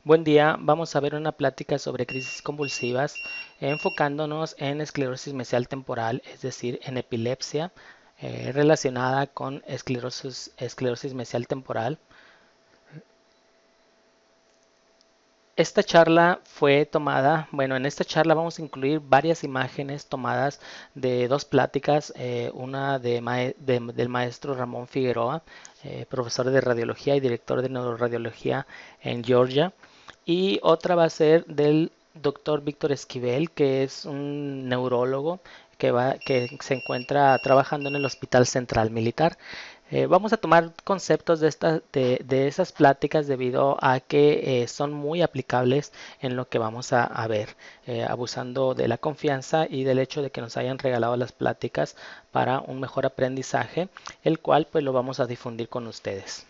Buen día, vamos a ver una plática sobre crisis convulsivas, enfocándonos en esclerosis mesial temporal, es decir, en epilepsia relacionada con esclerosis mesial temporal. Esta charla fue tomada, bueno, en esta charla vamos a incluir varias imágenes tomadas de dos pláticas, una del maestro Ramón Figueroa, profesor de radiología y director de neuroradiología en Georgia, y otra va a ser del doctor Víctor Esquivel, que es un neurólogo que se encuentra trabajando en el Hospital Central Militar. Vamos a tomar conceptos de esas pláticas debido a que son muy aplicables en lo que vamos a ver, abusando de la confianza y del hecho de que nos hayan regalado las pláticas para un mejor aprendizaje, el cual pues lo vamos a difundir con ustedes.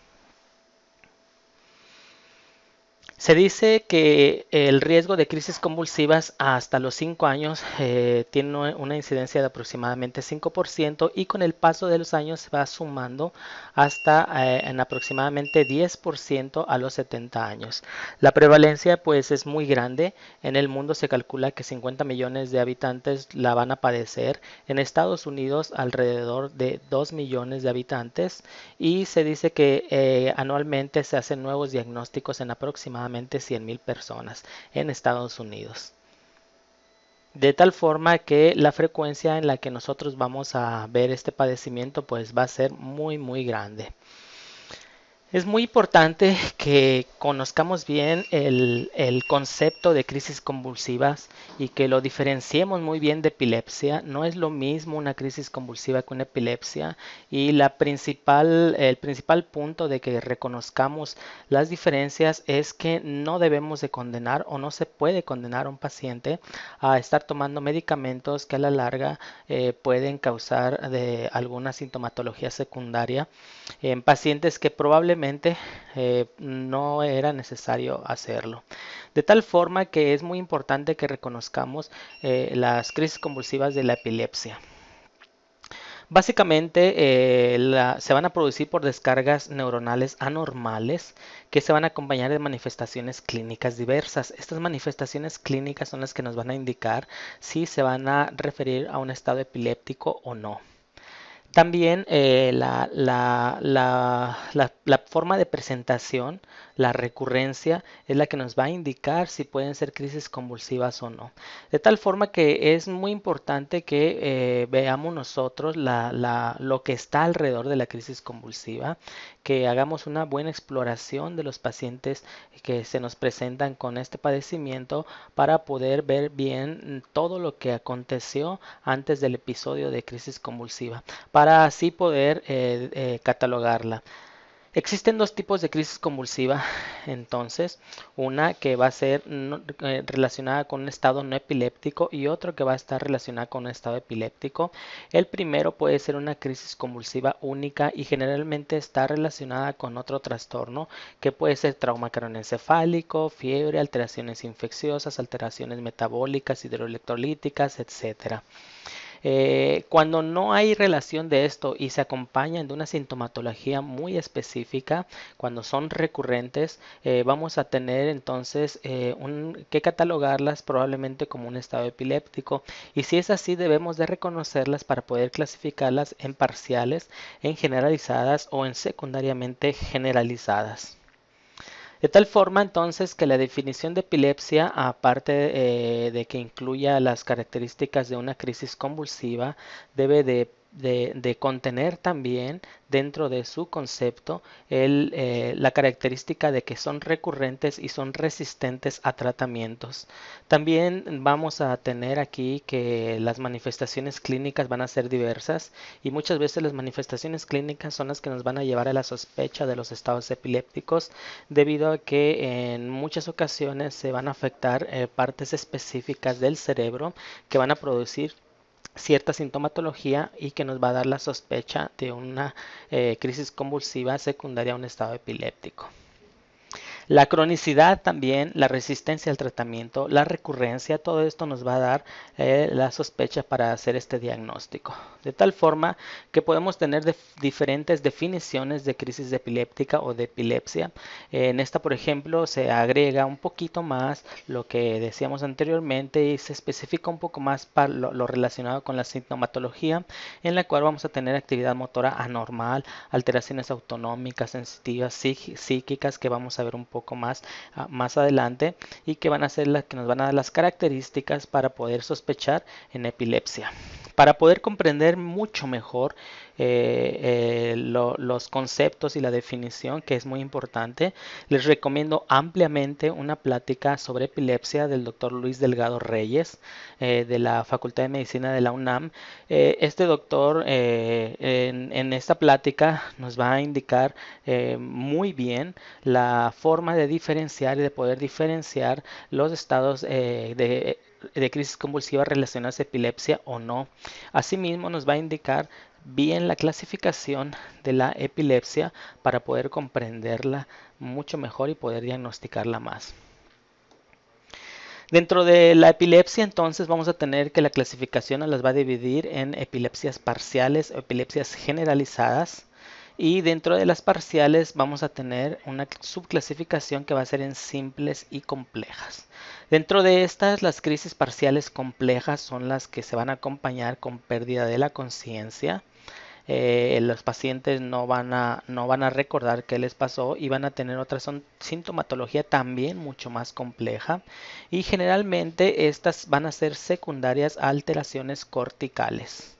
Se dice que el riesgo de crisis convulsivas hasta los 5 años tiene una incidencia de aproximadamente 5% y con el paso de los años se va sumando hasta en aproximadamente 10% a los 70 años. La prevalencia pues es muy grande. En el mundo se calcula que 50 millones de habitantes la van a padecer. En Estados Unidos alrededor de 2 millones de habitantes y se dice que anualmente se hacen nuevos diagnósticos en aproximadamente 100,000 personas en Estados Unidos. De tal forma que la frecuencia en la que nosotros vamos a ver este padecimiento pues va a ser muy grande. Es muy importante que conozcamos bien el concepto de crisis convulsivas y que lo diferenciemos muy bien de epilepsia. No es lo mismo una crisis convulsiva que una epilepsia y el principal punto de que reconozcamos las diferencias es que no debemos de condenar o no se puede condenar a un paciente a estar tomando medicamentos que a la larga pueden causar de alguna sintomatología secundaria en pacientes que probablemente no era necesario hacerlo. De tal forma que es muy importante que reconozcamos las crisis convulsivas de la epilepsia. Básicamente se van a producir por descargas neuronales anormales que se van a acompañar de manifestaciones clínicas diversas. Estas manifestaciones clínicas son las que nos van a indicar si se van a referir a un estado epiléptico o no. También la forma de presentación, la recurrencia, es la que nos va a indicar si pueden ser crisis convulsivas o no. De tal forma que es muy importante que veamos nosotros lo que está alrededor de la crisis convulsiva, que hagamos una buena exploración de los pacientes que se nos presentan con este padecimiento para poder ver bien todo lo que aconteció antes del episodio de crisis convulsiva para así poder catalogarla. Existen dos tipos de crisis convulsiva, entonces, una que va a ser relacionada con un estado no epiléptico y otro que va a estar relacionada con un estado epiléptico. El primero puede ser una crisis convulsiva única y generalmente está relacionada con otro trastorno que puede ser trauma craneoencefálico, fiebre, alteraciones infecciosas, alteraciones metabólicas, hidroelectrolíticas, etcétera. Cuando no hay relación de esto y se acompañan de una sintomatología muy específica, cuando son recurrentes, vamos a tener entonces que catalogarlas probablemente como un estado epiléptico. Y si es así, debemos de reconocerlas para poder clasificarlas en parciales, en generalizadas o en secundariamente generalizadas. De tal forma entonces que la definición de epilepsia, aparte de que incluya las características de una crisis convulsiva, debe de contener también dentro de su concepto la característica de que son recurrentes y son resistentes a tratamientos. También vamos a tener aquí que las manifestaciones clínicas van a ser diversas y muchas veces las manifestaciones clínicas son las que nos van a llevar a la sospecha de los estados epilépticos debido a que en muchas ocasiones se van a afectar partes específicas del cerebro que van a producir cierta sintomatología y que nos va a dar la sospecha de una crisis convulsiva secundaria a un estado epiléptico. La cronicidad también, la resistencia al tratamiento, la recurrencia, todo esto nos va a dar la sospecha para hacer este diagnóstico. De tal forma que podemos tener diferentes definiciones de crisis epiléptica o de epilepsia. En esta, por ejemplo, se agrega un poquito más lo que decíamos anteriormente y se especifica un poco más para lo relacionado con la sintomatología, en la cual vamos a tener actividad motora anormal, alteraciones autonómicas, sensitivas, psíquicas, que vamos a ver un poco más adelante, y que van a ser las que nos van a dar las características para poder sospechar en epilepsia. Para poder comprender mucho mejor los conceptos y la definición, que es muy importante, les recomiendo ampliamente una plática sobre epilepsia del doctor Luis Delgado Reyes, de la Facultad de Medicina de la UNAM. Este doctor en esta plática nos va a indicar muy bien la forma de diferenciar y de poder diferenciar los estados de crisis convulsiva relacionadas a epilepsia o no. Asimismo, nos va a indicar bien la clasificación de la epilepsia para poder comprenderla mucho mejor y poder diagnosticarla más. Dentro de la epilepsia, entonces, vamos a tener que la clasificación nos las va a dividir en epilepsias parciales o epilepsias generalizadas. Y dentro de las parciales vamos a tener una subclasificación que va a ser en simples y complejas. Dentro de estas, las crisis parciales complejas son las que se van a acompañar con pérdida de la conciencia. Los pacientes no van a recordar qué les pasó y van a tener otra sintomatología también mucho más compleja, y generalmente estas van a ser secundarias a alteraciones corticales.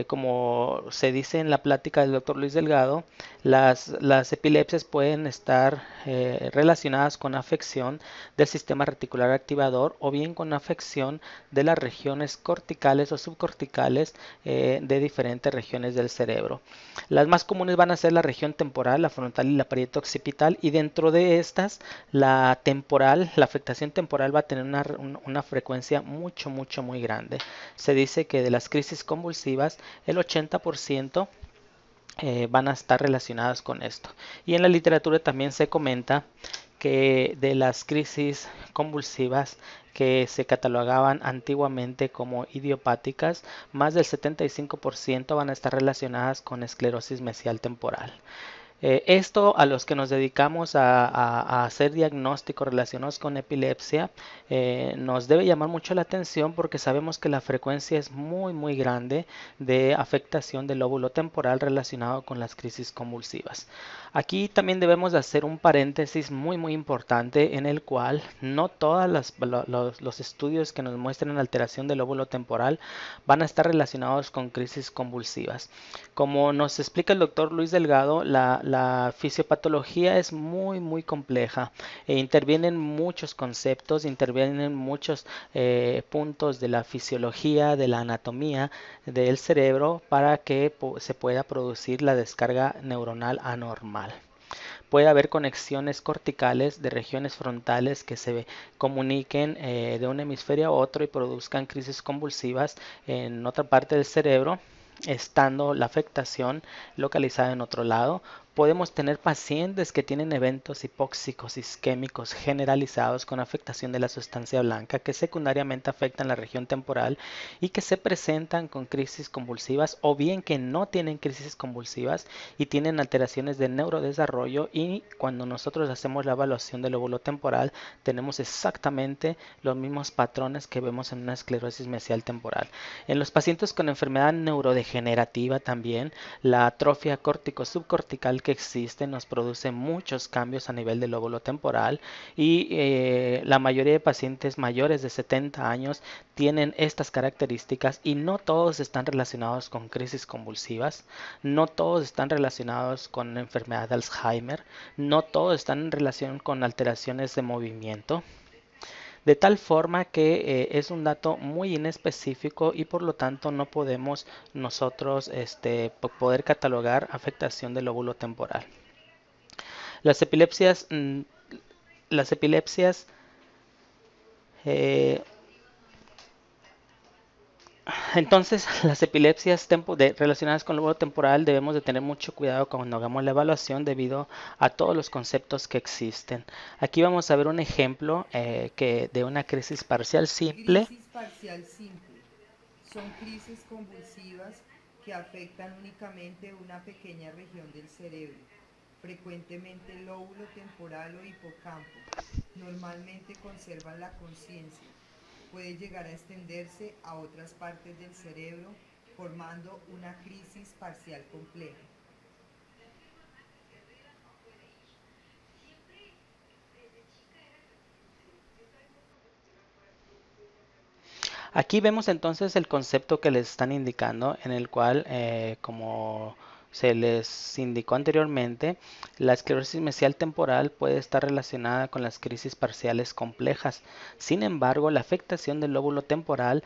Como se dice en la plática del doctor Luis Delgado, las epilepsias pueden estar relacionadas con afección del sistema reticular activador o bien con afección de las regiones corticales o subcorticales de diferentes regiones del cerebro. Las más comunes van a ser la región temporal, la frontal y la parieto occipital, y dentro de estas, la temporal, la afectación temporal va a tener una frecuencia muy grande. Se dice que de las crisis convulsivas, el 80% van a estar relacionadas con esto. Y en la literatura también se comenta que de las crisis convulsivas que se catalogaban antiguamente como idiopáticas, más del 75% van a estar relacionadas con esclerosis mesial temporal. Esto a los que nos dedicamos a hacer diagnósticos relacionados con epilepsia nos debe llamar mucho la atención, porque sabemos que la frecuencia es muy grande de afectación del lóbulo temporal relacionado con las crisis convulsivas. Aquí también debemos de hacer un paréntesis muy importante, en el cual no todos los estudios que nos muestren alteración del lóbulo temporal van a estar relacionados con crisis convulsivas. Como nos explica el doctor Luis Delgado, la fisiopatología es muy compleja e intervienen muchos conceptos, intervienen muchos puntos de la fisiología, de la anatomía del cerebro, para que se pueda producir la descarga neuronal anormal. Puede haber conexiones corticales de regiones frontales que se comuniquen de un hemisferio a otro y produzcan crisis convulsivas en otra parte del cerebro, estando la afectación localizada en otro lado. Podemos tener pacientes que tienen eventos hipóxicos isquémicos generalizados con afectación de la sustancia blanca, que secundariamente afectan la región temporal y que se presentan con crisis convulsivas, o bien que no tienen crisis convulsivas y tienen alteraciones de neurodesarrollo, y cuando nosotros hacemos la evaluación del lóbulo temporal tenemos exactamente los mismos patrones que vemos en una esclerosis mesial temporal. En los pacientes con enfermedad neurodegenerativa también, la atrofia córtico-subcortical que existe nos produce muchos cambios a nivel del lóbulo temporal, y la mayoría de pacientes mayores de 70 años tienen estas características, y no todos están relacionados con crisis convulsivas, no todos están relacionados con enfermedad de Alzheimer, no todos están en relación con alteraciones de movimiento. De tal forma que es un dato muy inespecífico, y por lo tanto no podemos nosotros poder catalogar afectación del lóbulo temporal. Las epilepsias, las epilepsias eh, Entonces, las epilepsias relacionadas con el lóbulo temporal debemos de tener mucho cuidado cuando hagamos la evaluación debido a todos los conceptos que existen. Aquí vamos a ver un ejemplo de una crisis parcial simple. Crisis parcial simple. Son crisis convulsivas que afectan únicamente una pequeña región del cerebro, frecuentemente el lóbulo temporal o hipocampo. Normalmente conservan la conciencia. Puede llegar a extenderse a otras partes del cerebro, formando una crisis parcial compleja. Aquí vemos entonces el concepto que les están indicando, en el cual, como se les indicó anteriormente, la esclerosis mesial temporal puede estar relacionada con las crisis parciales complejas. Sin embargo, la afectación del lóbulo temporal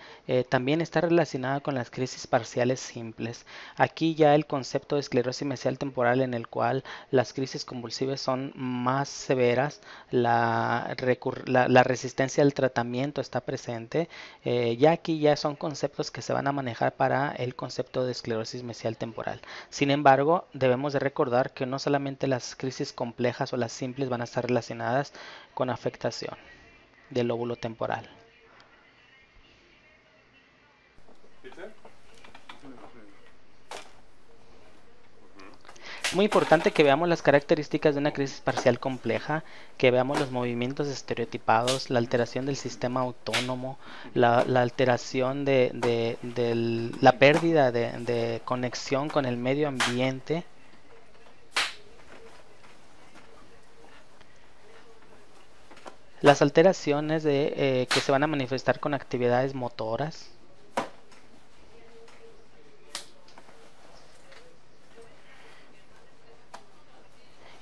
también está relacionada con las crisis parciales simples. Aquí ya el concepto de esclerosis mesial temporal, en el cual las crisis convulsivas son más severas, la resistencia al tratamiento está presente. Ya aquí ya son conceptos que se van a manejar para el concepto de esclerosis mesial temporal. Sin embargo, debemos de recordar que no solamente las crisis complejas o las simples van a estar relacionadas con afectación del lóbulo temporal. Es muy importante que veamos las características de una crisis parcial compleja, que veamos los movimientos estereotipados, la alteración del sistema autónomo, la alteración la pérdida de conexión con el medio ambiente, las alteraciones que se van a manifestar con actividades motoras.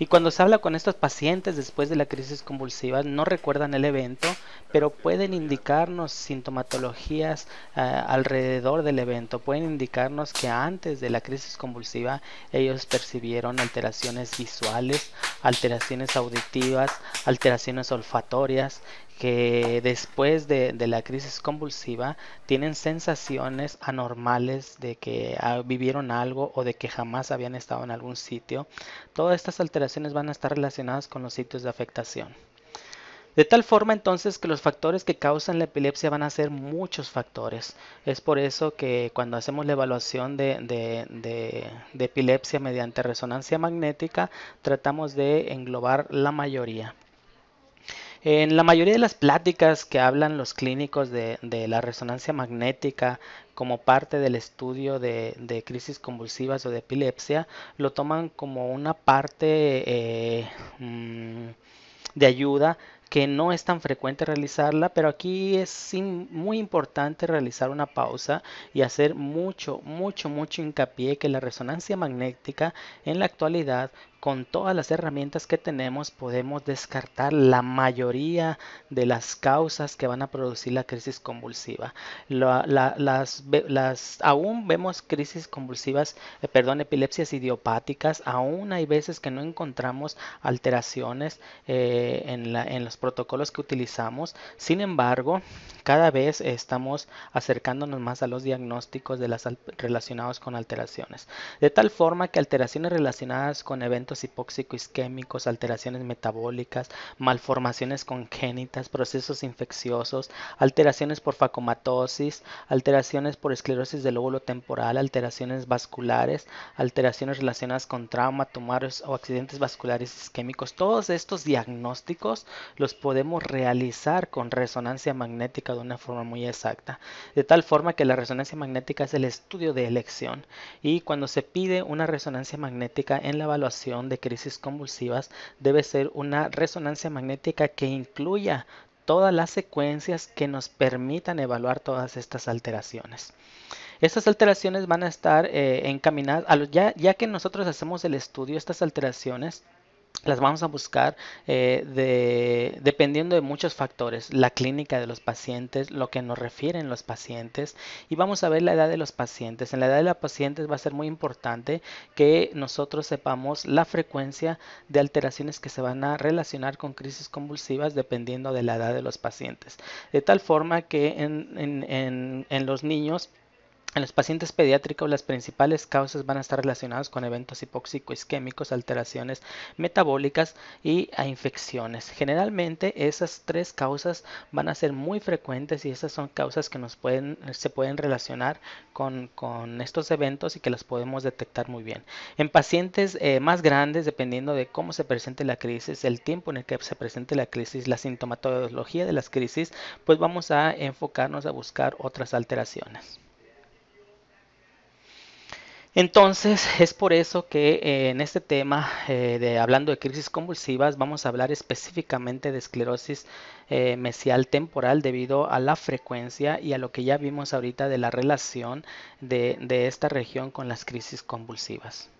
Y cuando se habla con estos pacientes después de la crisis convulsiva, no recuerdan el evento, pero pueden indicarnos sintomatologías alrededor del evento. Pueden indicarnos que antes de la crisis convulsiva ellos percibieron alteraciones visuales, alteraciones auditivas, alteraciones olfatorias, que después de la crisis convulsiva tienen sensaciones anormales de que vivieron algo o de que jamás habían estado en algún sitio. Todas estas alteraciones van a estar relacionadas con los sitios de afectación. De tal forma entonces que los factores que causan la epilepsia van a ser muchos factores. Es por eso que cuando hacemos la evaluación de epilepsia mediante resonancia magnética, tratamos de englobar la mayoría. En la mayoría de las pláticas que hablan los clínicos de la resonancia magnética como parte del estudio de crisis convulsivas o de epilepsia, lo toman como una parte de ayuda, que no es tan frecuente realizarla, pero aquí es muy importante realizar una pausa y hacer mucho hincapié que la resonancia magnética en la actualidad, con todas las herramientas que tenemos, podemos descartar la mayoría de las causas que van a producir la crisis convulsiva. Aún vemos crisis convulsivas, epilepsias idiopáticas. Aún hay veces que no encontramos alteraciones en los protocolos que utilizamos. Sin embargo, cada vez estamos acercándonos más a los diagnósticos relacionados con alteraciones. De tal forma que alteraciones relacionadas con eventos hipóxico-isquémicos, alteraciones metabólicas, malformaciones congénitas, procesos infecciosos, alteraciones por facomatosis, alteraciones por esclerosis del lóbulo temporal, alteraciones vasculares, alteraciones relacionadas con trauma, tumores o accidentes vasculares isquémicos. Todos estos diagnósticos los podemos realizar con resonancia magnética de una forma muy exacta, de tal forma que la resonancia magnética es el estudio de elección, y cuando se pide una resonancia magnética en la evaluación de crisis convulsivas, debe ser una resonancia magnética que incluya todas las secuencias que nos permitan evaluar todas estas alteraciones. Estas alteraciones van a estar encaminadas, ya que nosotros hacemos el estudio, estas alteraciones las vamos a buscar dependiendo de muchos factores: la clínica de los pacientes, lo que nos refieren los pacientes, y vamos a ver la edad de los pacientes. En la edad de los pacientes va a ser muy importante que nosotros sepamos la frecuencia de alteraciones que se van a relacionar con crisis convulsivas dependiendo de la edad de los pacientes. De tal forma que en los niños En los pacientes pediátricos, las principales causas van a estar relacionadas con eventos hipóxico-isquémicos, alteraciones metabólicas y a infecciones. Generalmente esas tres causas van a ser muy frecuentes y esas son causas que se pueden relacionar con estos eventos y que las podemos detectar muy bien. En pacientes más grandes, dependiendo de cómo se presente la crisis, el tiempo en el que se presente la crisis, la sintomatología de las crisis, pues vamos a enfocarnos a buscar otras alteraciones. Entonces, es por eso que en este tema de hablando de crisis convulsivas, vamos a hablar específicamente de esclerosis mesial temporal debido a la frecuencia y a lo que ya vimos ahorita de la relación de esta región con las crisis convulsivas.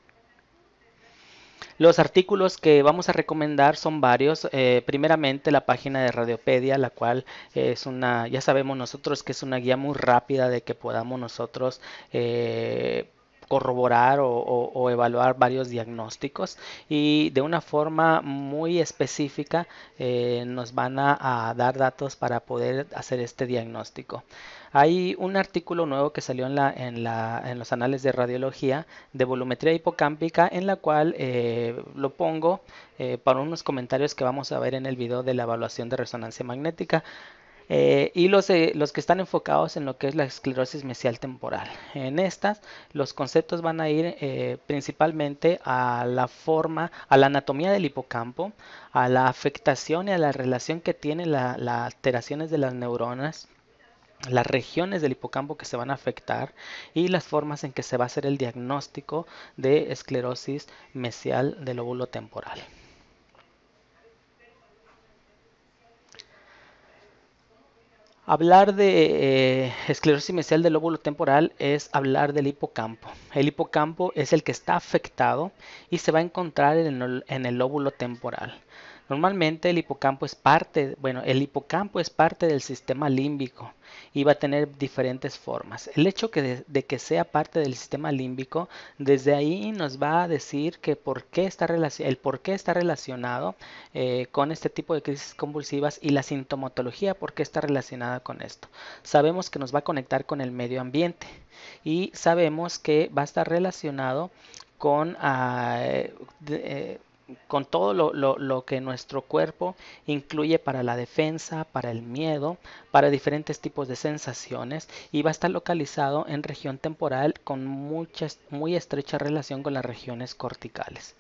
Los artículos que vamos a recomendar son varios. Primeramente la página de Radiopedia, la cual es ya sabemos nosotros que es una guía muy rápida de que podamos nosotros corroborar o evaluar varios diagnósticos y de una forma muy específica nos van a dar datos para poder hacer este diagnóstico. Hay un artículo nuevo que salió en los anales de radiología de volumetría hipocámpica en la cual lo pongo para unos comentarios que vamos a ver en el video de la evaluación de resonancia magnética y los que están enfocados en lo que es la esclerosis mesial temporal. En estas, los conceptos van a ir principalmente a la forma, a la anatomía del hipocampo, a la afectación y a la relación que tienen las alteraciones de las neuronas, las regiones del hipocampo que se van a afectar y las formas en que se va a hacer el diagnóstico de esclerosis mesial del lóbulo temporal. Hablar de esclerosis mesial del lóbulo temporal es hablar del hipocampo. El hipocampo es el que está afectado y se va a encontrar en el lóbulo temporal. Normalmente el hipocampo es parte del sistema límbico y va a tener diferentes formas. El hecho de que sea parte del sistema límbico, desde ahí nos va a decir que el por qué está relacionado con este tipo de crisis convulsivas y la sintomatología por qué está relacionada con esto. Sabemos que nos va a conectar con el medio ambiente y sabemos que va a estar relacionado con con todo lo que nuestro cuerpo incluye para la defensa, para el miedo, para diferentes tipos de sensaciones y va a estar localizado en región temporal con muy estrecha relación con las regiones corticales.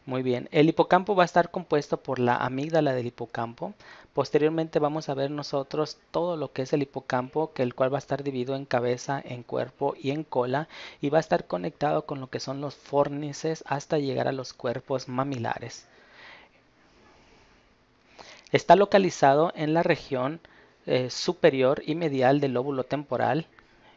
Muy bien, el hipocampo va a estar compuesto por la amígdala del hipocampo. Posteriormente vamos a ver nosotros todo lo que es el hipocampo, el cual va a estar dividido en cabeza, en cuerpo y en cola y va a estar conectado con lo que son los fórnices hasta llegar a los cuerpos mamilares. Está localizado en la región superior y medial del lóbulo temporal,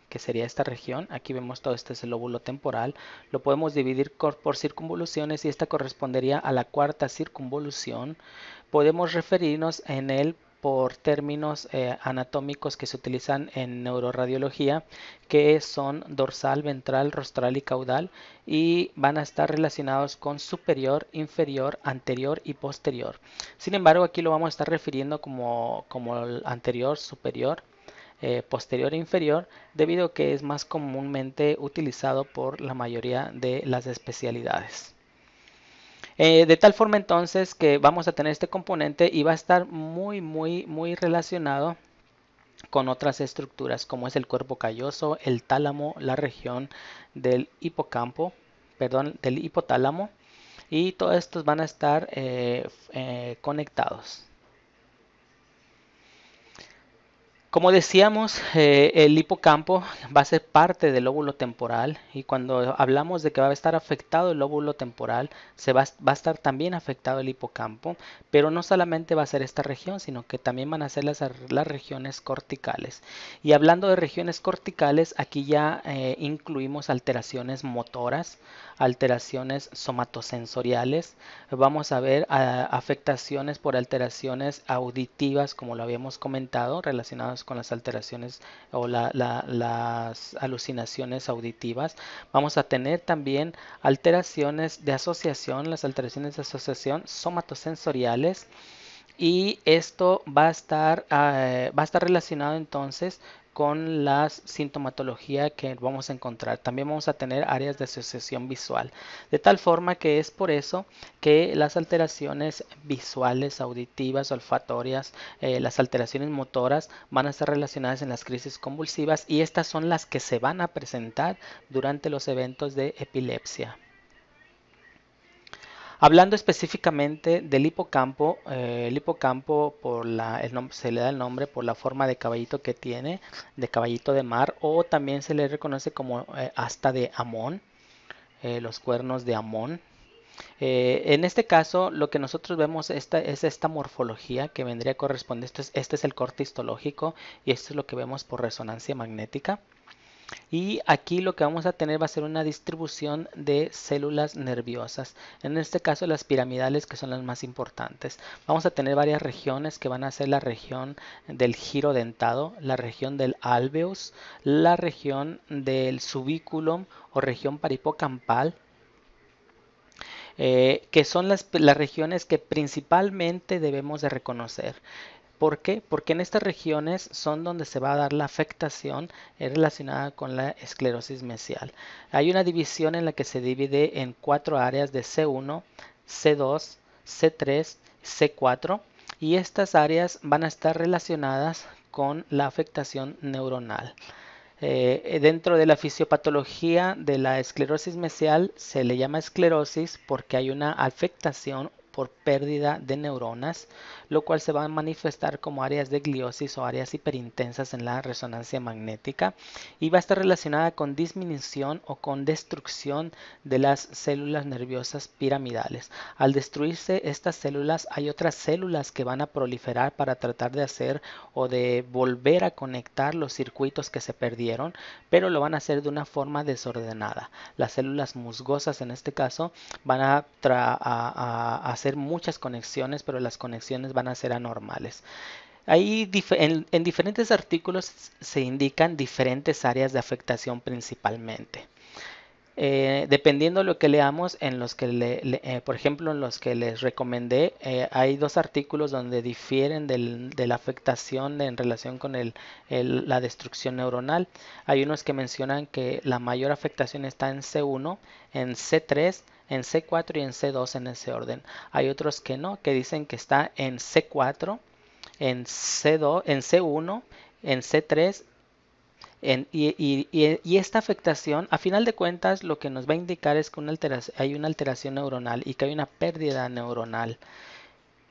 que sería esta región. Aquí vemos todo este es el lóbulo temporal. Lo podemos dividir por circunvoluciones y esta correspondería a la cuarta circunvolución. Podemos referirnos en él por términos anatómicos que se utilizan en neuroradiología, que son dorsal, ventral, rostral y caudal, y van a estar relacionados con superior, inferior, anterior y posterior. Sin embargo, aquí lo vamos a estar refiriendo como el anterior, superior, posterior e inferior, debido a que es más comúnmente utilizado por la mayoría de las especialidades. De tal forma entonces que vamos a tener este componente y va a estar muy relacionado con otras estructuras como es el cuerpo calloso, el tálamo, la región del hipocampo, perdón, del hipotálamo, y todos estos van a estar conectados. Como decíamos, el hipocampo va a ser parte del lóbulo temporal y cuando hablamos de que va a estar afectado el lóbulo temporal, va a estar también afectado el hipocampo, pero no solamente va a ser esta región, sino que también van a ser las regiones corticales. Y hablando de regiones corticales, aquí ya incluimos alteraciones motoras, alteraciones somatosensoriales, vamos a ver afectaciones por alteraciones auditivas, como lo habíamos comentado, relacionadas con las alteraciones o las alucinaciones auditivas. Vamos a tener también alteraciones de asociación, las alteraciones de asociación somatosensoriales. Y esto va a estar relacionado entonces con la sintomatología que vamos a encontrar. También vamos a tener áreas de asociación visual. De tal forma que es por eso que las alteraciones visuales, auditivas, olfatorias, las alteraciones motoras van a estar relacionadas en las crisis convulsivas y estas son las que se van a presentar durante los eventos de epilepsia. Hablando específicamente del hipocampo, el hipocampo se le da el nombre por la forma de caballito que tiene, de caballito de mar, o también se le reconoce como asta de Amón, los cuernos de Amón. En este caso, lo que nosotros vemos es esta morfología que vendría a corresponder. Este es el corte histológico y esto es lo que vemos por resonancia magnética. Y aquí lo que vamos a tener va a ser una distribución de células nerviosas. En este caso las piramidales, que son las más importantes. Vamos a tener varias regiones que van a ser la región del giro dentado, la región del alveus, la región del subiculum o región paripocampal, que son las regiones que principalmente debemos de reconocer. ¿Por qué? Porque en estas regiones son donde se va a dar la afectación relacionada con la esclerosis mesial. Hay una división en la que se divide en 4 áreas de C1, C2, C3, C4 y estas áreas van a estar relacionadas con la afectación neuronal. Dentro de la fisiopatología de la esclerosis mesial se le llama esclerosis porque hay una afectación por pérdida de neuronas, lo cual se va a manifestar como áreas de gliosis o áreas hiperintensas en la resonancia magnética y va a estar relacionada con disminución o con destrucción de las células nerviosas piramidales. Al destruirse estas células, hay otras células que van a proliferar para tratar de hacer o de volver a conectar los circuitos que se perdieron, pero lo van a hacer de una forma desordenada. Las células musgosas en este caso van a hacer muchas conexiones, pero las conexiones van a ser anormales. Ahí en diferentes artículos se indican diferentes áreas de afectación principalmente. Dependiendo de lo que leamos, en los que por ejemplo, en los que les recomendé, hay 2 artículos donde difieren de la afectación en relación con la destrucción neuronal. Hay unos que mencionan que la mayor afectación está en C1, en C3, en C4 y en C2 en ese orden. Hay otros que no, que dicen que está en C4, en C2, en C1, en C3 y esta afectación, a final de cuentas, lo que nos va a indicar es que hay una alteración neuronal y que hay una pérdida neuronal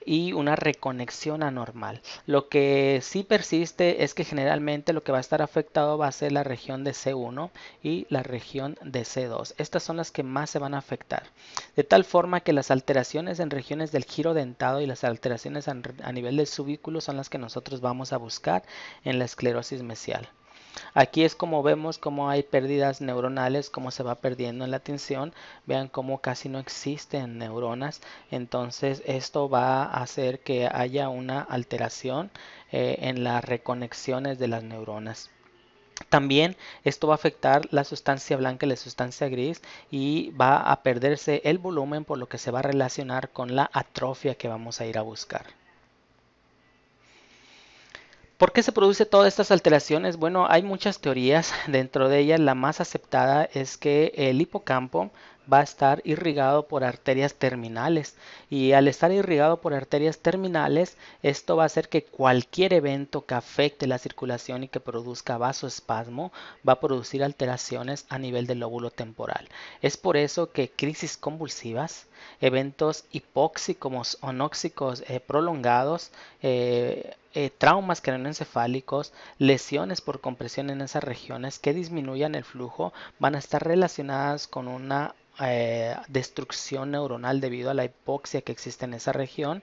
y una reconexión anormal. Lo que sí persiste es que generalmente lo que va a estar afectado va a ser la región de C1 y la región de C2. Estas son las que más se van a afectar. De tal forma que las alteraciones en regiones del giro dentado y las alteraciones a nivel del subículo son las que nosotros vamos a buscar en la esclerosis mesial. Aquí es como vemos cómo hay pérdidas neuronales, cómo se va perdiendo en la atención. Vean cómo casi no existen neuronas. Entonces esto va a hacer que haya una alteración en las reconexiones de las neuronas. También esto va a afectar la sustancia blanca y la sustancia gris y va a perderse el volumen, por lo que se va a relacionar con la atrofia que vamos a ir a buscar. ¿Por qué se produce todas estas alteraciones? Bueno, hay muchas teorías. Dentro de ellas, la más aceptada es que el hipocampo va a estar irrigado por arterias terminales y al estar irrigado por arterias terminales, esto va a hacer que cualquier evento que afecte la circulación y que produzca vasoespasmo va a producir alteraciones a nivel del lóbulo temporal. Es por eso que crisis convulsivas, eventos hipóxicos o nóxicos prolongados, traumas craneoencefálicos, lesiones por compresión en esas regiones que disminuyan el flujo van a estar relacionadas con una destrucción neuronal debido a la hipoxia que existe en esa región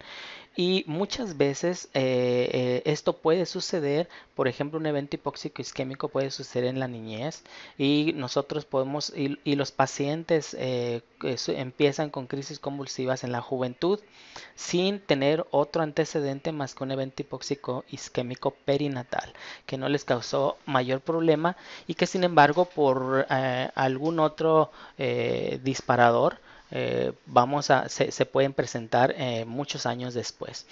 y muchas veces esto puede suceder, por ejemplo, un evento hipóxico isquémico puede suceder en la niñez y nosotros podemos, y los pacientes empiezan con crisis convulsivas en la juventud sin tener otro antecedente más que un evento hipóxico isquémico perinatal que no les causó mayor problema y que sin embargo por algún otro disparador se pueden presentar muchos años después.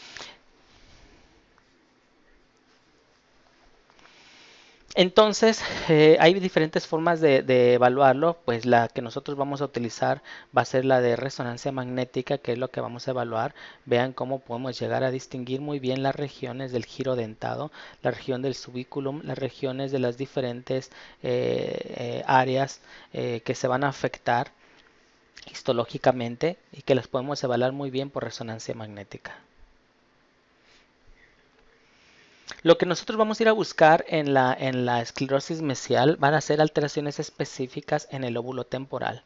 Entonces, hay diferentes formas de evaluarlo, pues la que nosotros vamos a utilizar va a ser la de resonancia magnética, que es lo que vamos a evaluar. Vean cómo podemos llegar a distinguir muy bien las regiones del giro dentado, la región del subiculum, las regiones de las diferentes áreas que se van a afectar histológicamente y que las podemos evaluar muy bien por resonancia magnética. Lo que nosotros vamos a ir a buscar en la esclerosis mesial van a ser alteraciones específicas en el lóbulo temporal.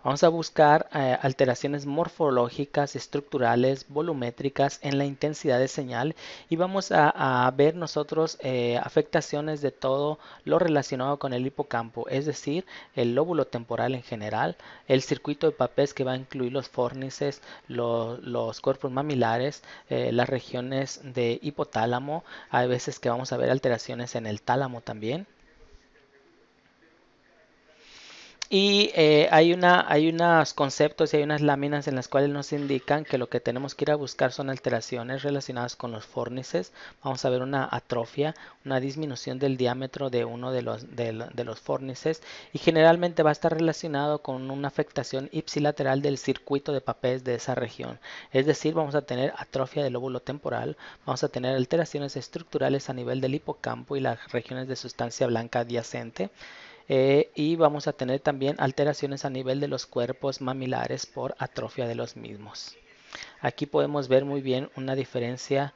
Vamos a buscar alteraciones morfológicas, estructurales, volumétricas en la intensidad de señal y vamos a ver nosotros afectaciones de todo lo relacionado con el hipocampo, es decir, el lóbulo temporal en general, el circuito de Papez que va a incluir los fórnices, los cuerpos mamilares, las regiones de hipotálamo, hay veces que vamos a ver alteraciones en el tálamo también. Y hay unos conceptos y hay unas láminas en las cuales nos indican que lo que tenemos que ir a buscar son alteraciones relacionadas con los fórnices. Vamos a ver una atrofia, una disminución del diámetro de uno de los fórnices y generalmente va a estar relacionado con una afectación ipsilateral del circuito de Papez de esa región. Es decir, vamos a tener atrofia del lóbulo temporal, vamos a tener alteraciones estructurales a nivel del hipocampo y las regiones de sustancia blanca adyacente. Y vamos a tener también alteraciones a nivel de los cuerpos mamilares por atrofia de los mismos. Aquí podemos ver muy bien una diferencia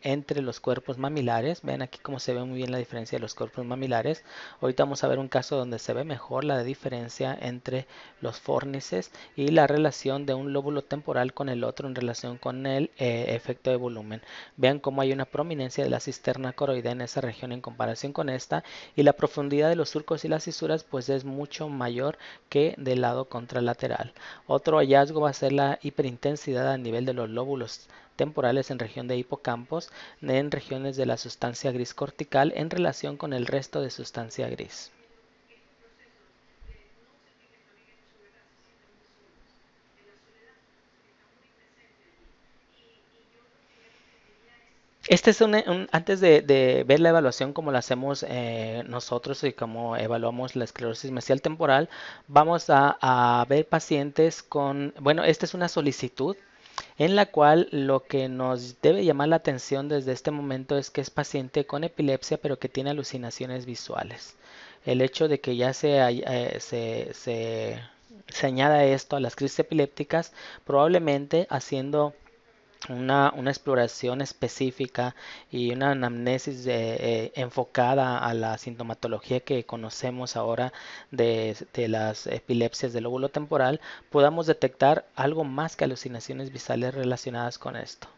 entre los cuerpos mamilares. Ven aquí cómo se ve muy bien la diferencia de los cuerpos mamilares. Ahorita vamos a ver un caso donde se ve mejor la diferencia entre los fórnices y la relación de un lóbulo temporal con el otro en relación con el efecto de volumen. Vean cómo hay una prominencia de la cisterna coroidea en esa región en comparación con esta y la profundidad de los surcos y las fisuras pues es mucho mayor que del lado contralateral. Otro hallazgo va a ser la hiperintensidad a nivel de los lóbulos temporales en región de hipocampos, en regiones de la sustancia gris cortical en relación con el resto de sustancia gris. Este es antes de ver la evaluación como la hacemos nosotros y cómo evaluamos la esclerosis mesial temporal, vamos a ver pacientes con, bueno, esta es una solicitud en la cual lo que nos debe llamar la atención desde este momento es que es paciente con epilepsia pero que tiene alucinaciones visuales. El hecho de que ya se añada esto a las crisis epilépticas, probablemente haciendo una exploración específica y una anamnesis enfocada a la sintomatología que conocemos ahora de las epilepsias del lóbulo temporal, podamos detectar algo más que alucinaciones visuales relacionadas con esto.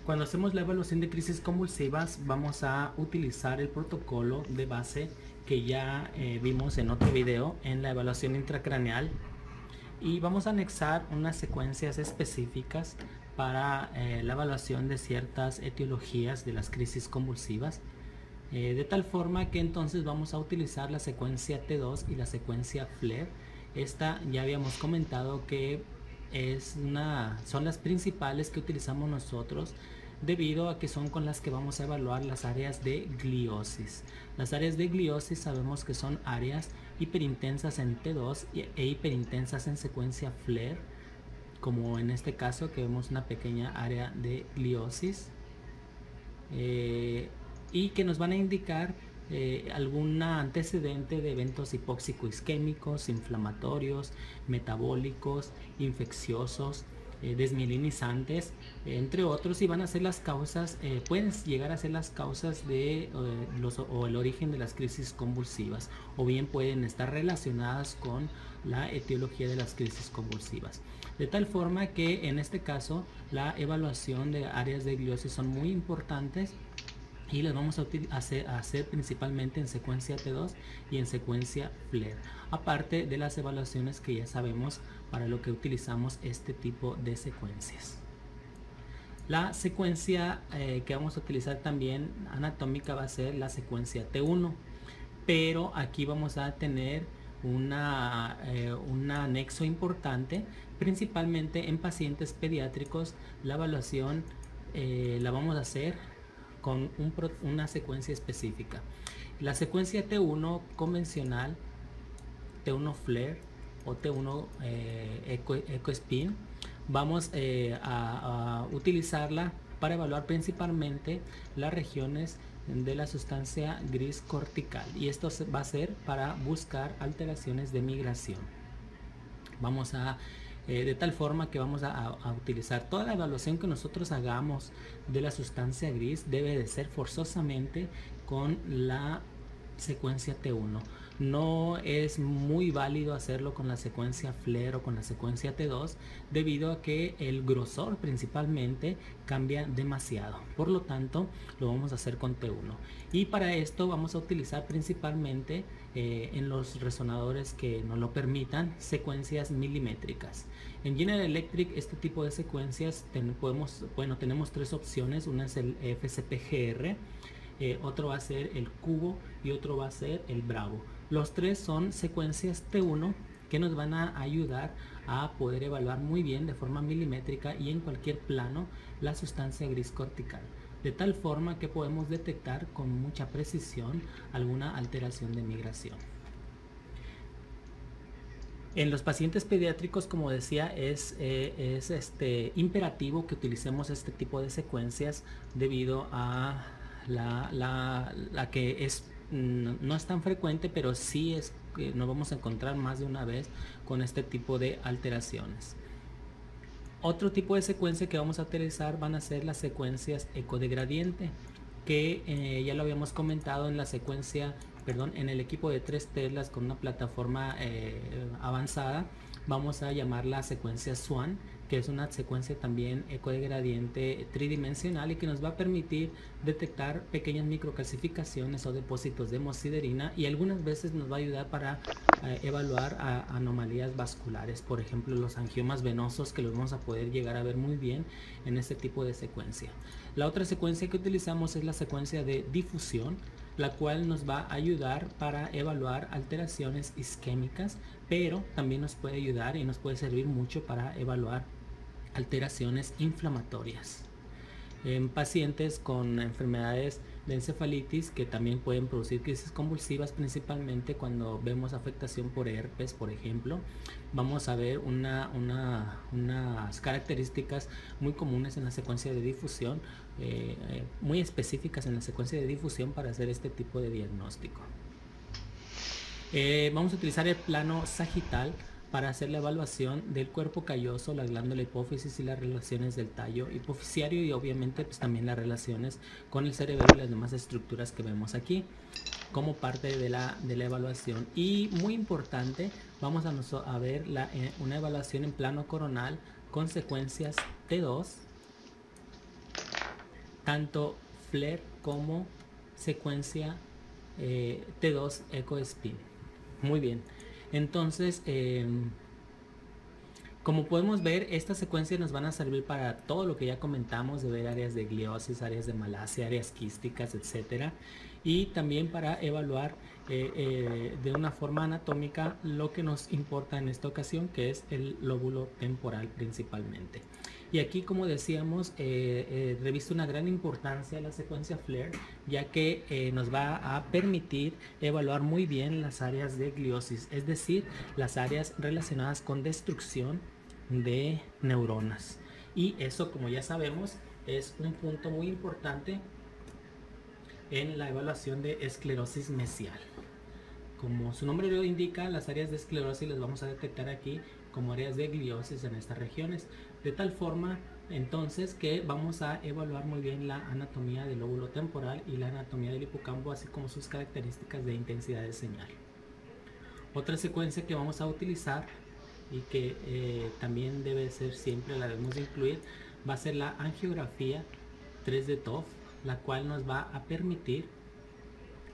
Cuando hacemos la evaluación de crisis convulsivas, vamos a utilizar el protocolo de base que ya vimos en otro video en la evaluación intracraneal y vamos a anexar unas secuencias específicas para la evaluación de ciertas etiologías de las crisis convulsivas, de tal forma que entonces vamos a utilizar la secuencia T2 y la secuencia FLAIR. Esta ya habíamos comentado que son las principales que utilizamos nosotros debido a que son con las que vamos a evaluar las áreas de gliosis. Las áreas de gliosis sabemos que son áreas hiperintensas en T2 e hiperintensas en secuencia FLAIR, como en este caso que vemos una pequeña área de gliosis y que nos van a indicar algún antecedente de eventos hipóxico-isquémicos, inflamatorios, metabólicos, infecciosos, desmielinizantes, entre otros, y van a ser las causas, pueden llegar a ser las causas de o el origen de las crisis convulsivas, o bien pueden estar relacionadas con la etiología de las crisis convulsivas. De tal forma que en este caso la evaluación de áreas de gliosis son muy importantes y las vamos a hacer principalmente en secuencia T2 y en secuencia FLAIR, aparte de las evaluaciones que ya sabemos para lo que utilizamos este tipo de secuencias. La secuencia que vamos a utilizar también anatómica va a ser la secuencia T1, pero aquí vamos a tener un anexo importante, principalmente en pacientes pediátricos. La evaluación la vamos a hacer con una secuencia específica. La secuencia T1 convencional, T1 FLAIR o T1 EcoSpin, vamos a utilizarla para evaluar principalmente las regiones de la sustancia gris cortical, y esto va a ser para buscar alteraciones de migración. Vamos a de tal forma que vamos a utilizar toda la evaluación que nosotros hagamos de la sustancia gris debe de ser forzosamente con la secuencia T1. No es muy válido hacerlo con la secuencia FLAIR o con la secuencia T2 debido a que el grosor principalmente cambia demasiado. Por lo tanto, lo vamos a hacer con T1. Y para esto vamos a utilizar principalmente en los resonadores que nos lo permitan, secuencias milimétricas. En General Electric este tipo de secuencias tenemos tres opciones. Una es el FCPGR, otro va a ser el Cubo y otro va a ser el Bravo. Los tres son secuencias T1 que nos van a ayudar a poder evaluar muy bien de forma milimétrica y en cualquier plano la sustancia gris cortical, de tal forma que podemos detectar con mucha precisión alguna alteración de migración. En los pacientes pediátricos, como decía, es imperativo que utilicemos este tipo de secuencias debido a la que no es tan frecuente, pero sí es que nos vamos a encontrar más de una vez con este tipo de alteraciones. Otro tipo de secuencia que vamos a utilizar van a ser las secuencias eco de gradiente, que ya lo habíamos comentado en la secuencia, en el equipo de 3 telas con una plataforma avanzada. Vamos a llamarla secuencia SWAN, que es una secuencia también eco de gradiente tridimensional y que nos va a permitir detectar pequeñas microcalcificaciones o depósitos de hemosiderina, y algunas veces nos va a ayudar para evaluar anomalías vasculares, por ejemplo los angiomas venosos, que los vamos a poder llegar a ver muy bien en este tipo de secuencia. La otra secuencia que utilizamos es la secuencia de difusión, la cual nos va a ayudar para evaluar alteraciones isquémicas, pero también nos puede ayudar y nos puede servir mucho para evaluar alteraciones inflamatorias en pacientes con enfermedades de encefalitis, que también pueden producir crisis convulsivas, principalmente cuando vemos afectación por herpes, por ejemplo. Vamos a ver unas características muy comunes en la secuencia de difusión, muy específicas en la secuencia de difusión para hacer este tipo de diagnóstico. Vamos a utilizar el plano sagital para hacer la evaluación del cuerpo calloso, la glándula hipófisis y las relaciones del tallo hipofisiario, y obviamente pues también las relaciones con el cerebro y las demás estructuras que vemos aquí como parte de la evaluación. Y muy importante, vamos a ver una evaluación en plano coronal con secuencias T2, tanto FLAIR como secuencia T2 EcoSpin. Muy bien. Entonces, como podemos ver, estas secuencias nos van a servir para todo lo que ya comentamos, de ver áreas de gliosis, áreas de malasia, áreas quísticas, etcétera, y también para evaluar de una forma anatómica lo que nos importa en esta ocasión, que es el lóbulo temporal principalmente. Y aquí, como decíamos, reviste una gran importancia la secuencia FLAIR, ya que nos va a permitir evaluar muy bien las áreas de gliosis, es decir, las áreas relacionadas con destrucción de neuronas. Y eso, como ya sabemos, es un punto muy importante en la evaluación de esclerosis mesial. Como su nombre lo indica, las áreas de esclerosis las vamos a detectar aquí como áreas de gliosis en estas regiones, de tal forma entonces que vamos a evaluar muy bien la anatomía del lóbulo temporal y la anatomía del hipocampo, así como sus características de intensidad de señal. Otra secuencia que vamos a utilizar y que también debe ser siempre, la debemos de incluir, va a ser la angiografía 3D TOF, la cual nos va a permitir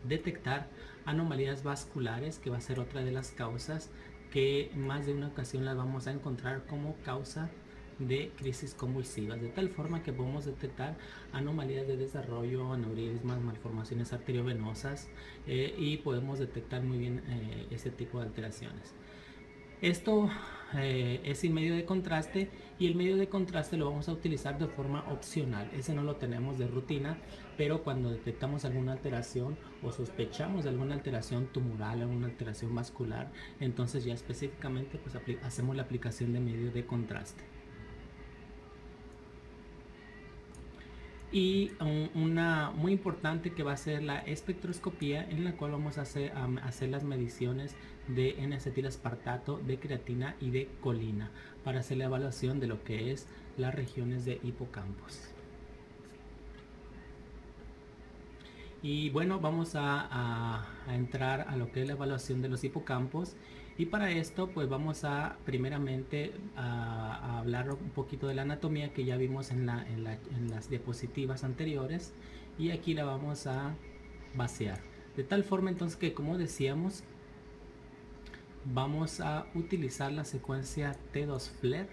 detectar anomalías vasculares, que va a ser otra de las causas que más de una ocasión las vamos a encontrar como causa de crisis convulsivas, de tal forma que podemos detectar anomalías de desarrollo, aneurismas, malformaciones arteriovenosas, y podemos detectar muy bien este tipo de alteraciones. Esto es sin medio de contraste, y el medio de contraste lo vamos a utilizar de forma opcional. Ese no lo tenemos de rutina, pero cuando detectamos alguna alteración o sospechamos de alguna alteración tumoral, alguna alteración vascular, entonces ya específicamente pues hacemos la aplicación de medio de contraste. Y una muy importante que va a ser la espectroscopía, en la cual vamos a hacer las mediciones de N-acetil-aspartato, de creatina y de colina, para hacer la evaluación de lo que es las regiones de hipocampos. Y bueno, vamos a entrar a lo que es la evaluación de los hipocampos, y para esto pues vamos a primeramente a hablar un poquito de la anatomía que ya vimos en las diapositivas anteriores, y aquí la vamos a vaciar de tal forma entonces que, como decíamos, vamos a utilizar la secuencia T2 FLAIR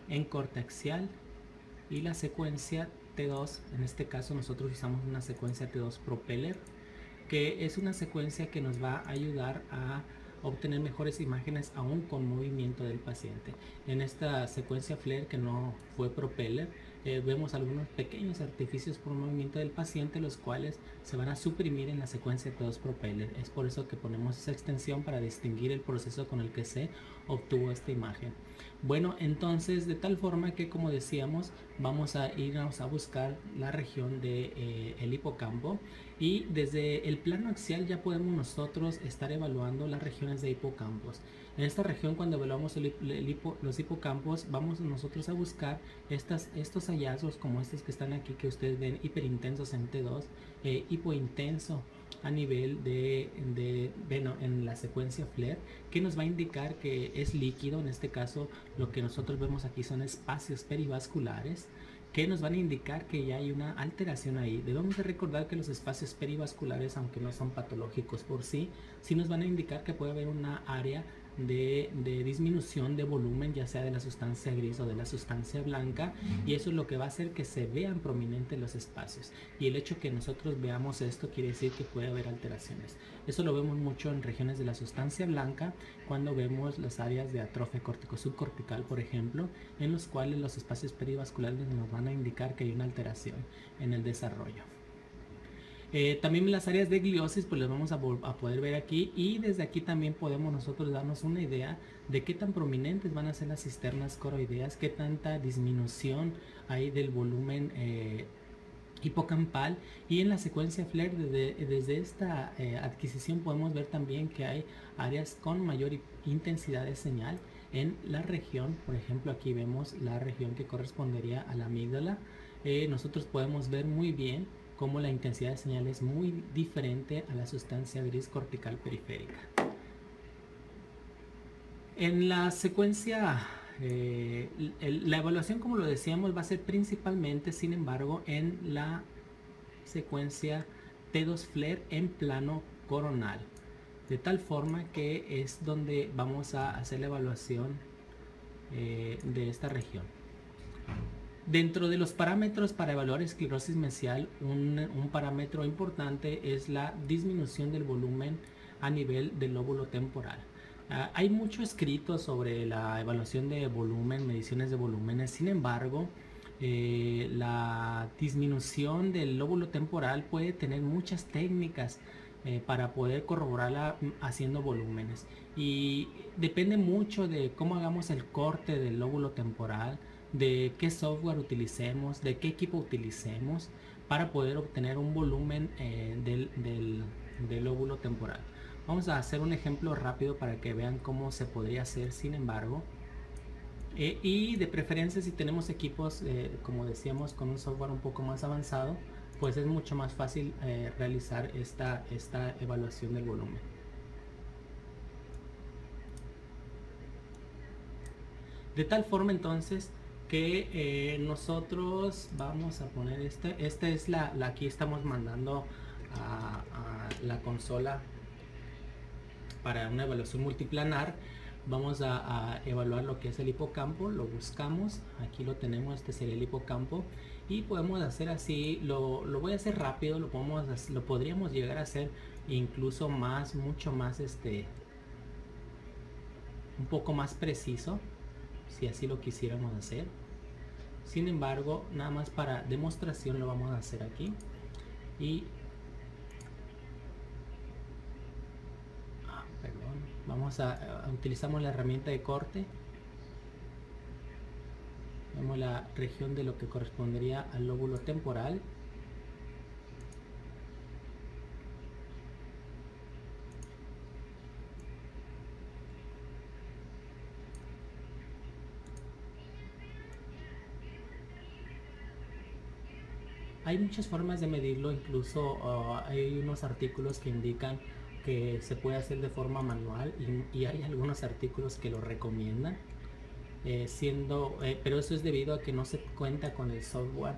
en corte axial y la secuencia T2, en este caso nosotros usamos una secuencia T2 Propeller, que es una secuencia que nos va a ayudar a obtener mejores imágenes aún con movimiento del paciente. En esta secuencia FLAIR, que no fue Propeller, vemos algunos pequeños artificios por movimiento del paciente, los cuales se van a suprimir en la secuencia T2 Propeller. Es por eso que ponemos esa extensión, para distinguir el proceso con el que se obtuvo esta imagen. Bueno, entonces de tal forma que, como decíamos, vamos a irnos a buscar la región del hipocampo, y desde el plano axial ya podemos nosotros estar evaluando las regiones de hipocampos. En esta región, cuando evaluamos los hipocampos, vamos nosotros a buscar estos hallazgos como estos que están aquí, que ustedes ven hiperintensos en T2, hipointenso a nivel en la secuencia FLAIR, que nos va a indicar que es líquido. En este caso, lo que nosotros vemos aquí son espacios perivasculares, que nos van a indicar que ya hay una alteración ahí. Debemos de recordar que los espacios perivasculares, aunque no son patológicos por sí, sí nos van a indicar que puede haber una área de disminución de volumen, ya sea de la sustancia gris o de la sustancia blanca, y eso es lo que va a hacer que se vean prominentes los espacios. Y el hecho que nosotros veamos esto quiere decir que puede haber alteraciones. Eso lo vemos mucho en regiones de la sustancia blanca, cuando vemos las áreas de atrofia cortico-subcortical, por ejemplo, en los cuales los espacios perivasculares nos van a indicar que hay una alteración en el desarrollo. También las áreas de gliosis pues las vamos a poder ver aquí, y desde aquí también podemos nosotros darnos una idea de qué tan prominentes van a ser las cisternas coroideas, qué tanta disminución hay del volumen hipocampal. Y en la secuencia FLAIR, desde esta adquisición, podemos ver también que hay áreas con mayor intensidad de señal en la región. Por ejemplo, aquí vemos la región que correspondería a la amígdala. Nosotros podemos ver muy bien cómo la intensidad de señal es muy diferente a la sustancia gris cortical periférica. En la secuencia, la evaluación, como lo decíamos, va a ser principalmente, sin embargo, en la secuencia T2 FLAIR en plano coronal, de tal forma que es donde vamos a hacer la evaluación de esta región. Dentro de los parámetros para evaluar esclerosis mesial, un parámetro importante es la disminución del volumen a nivel del lóbulo temporal. Hay mucho escrito sobre la evaluación de volumen, mediciones de volúmenes. Sin embargo, la disminución del lóbulo temporal puede tener muchas técnicas para poder corroborarla haciendo volúmenes, y depende mucho de cómo hagamos el corte del lóbulo temporal, de qué software utilicemos, de qué equipo utilicemos para poder obtener un volumen del lóbulo temporal. Vamos a hacer un ejemplo rápido para que vean cómo se podría hacer, sin embargo. Y de preferencia, si tenemos equipos, como decíamos, con un software un poco más avanzado, pues es mucho más fácil realizar esta evaluación del volumen. De tal forma entonces que nosotros vamos a poner esta es aquí estamos mandando a la consola para una evaluación multiplanar. Vamos a evaluar lo que es el hipocampo, lo buscamos, aquí lo tenemos, este sería el hipocampo, y podemos hacer así, lo voy a hacer rápido, lo podríamos llegar a hacer incluso mucho más un poco más preciso, si así lo quisiéramos hacer. Sin embargo, nada más para demostración lo vamos a hacer aquí, y vamos utilizamos la herramienta de corte. Vemos la región de lo que correspondería al lóbulo temporal. Hay muchas formas de medirlo, incluso hay unos artículos que indican que se puede hacer de forma manual, y hay algunos artículos que lo recomiendan, pero eso es debido a que no se cuenta con el software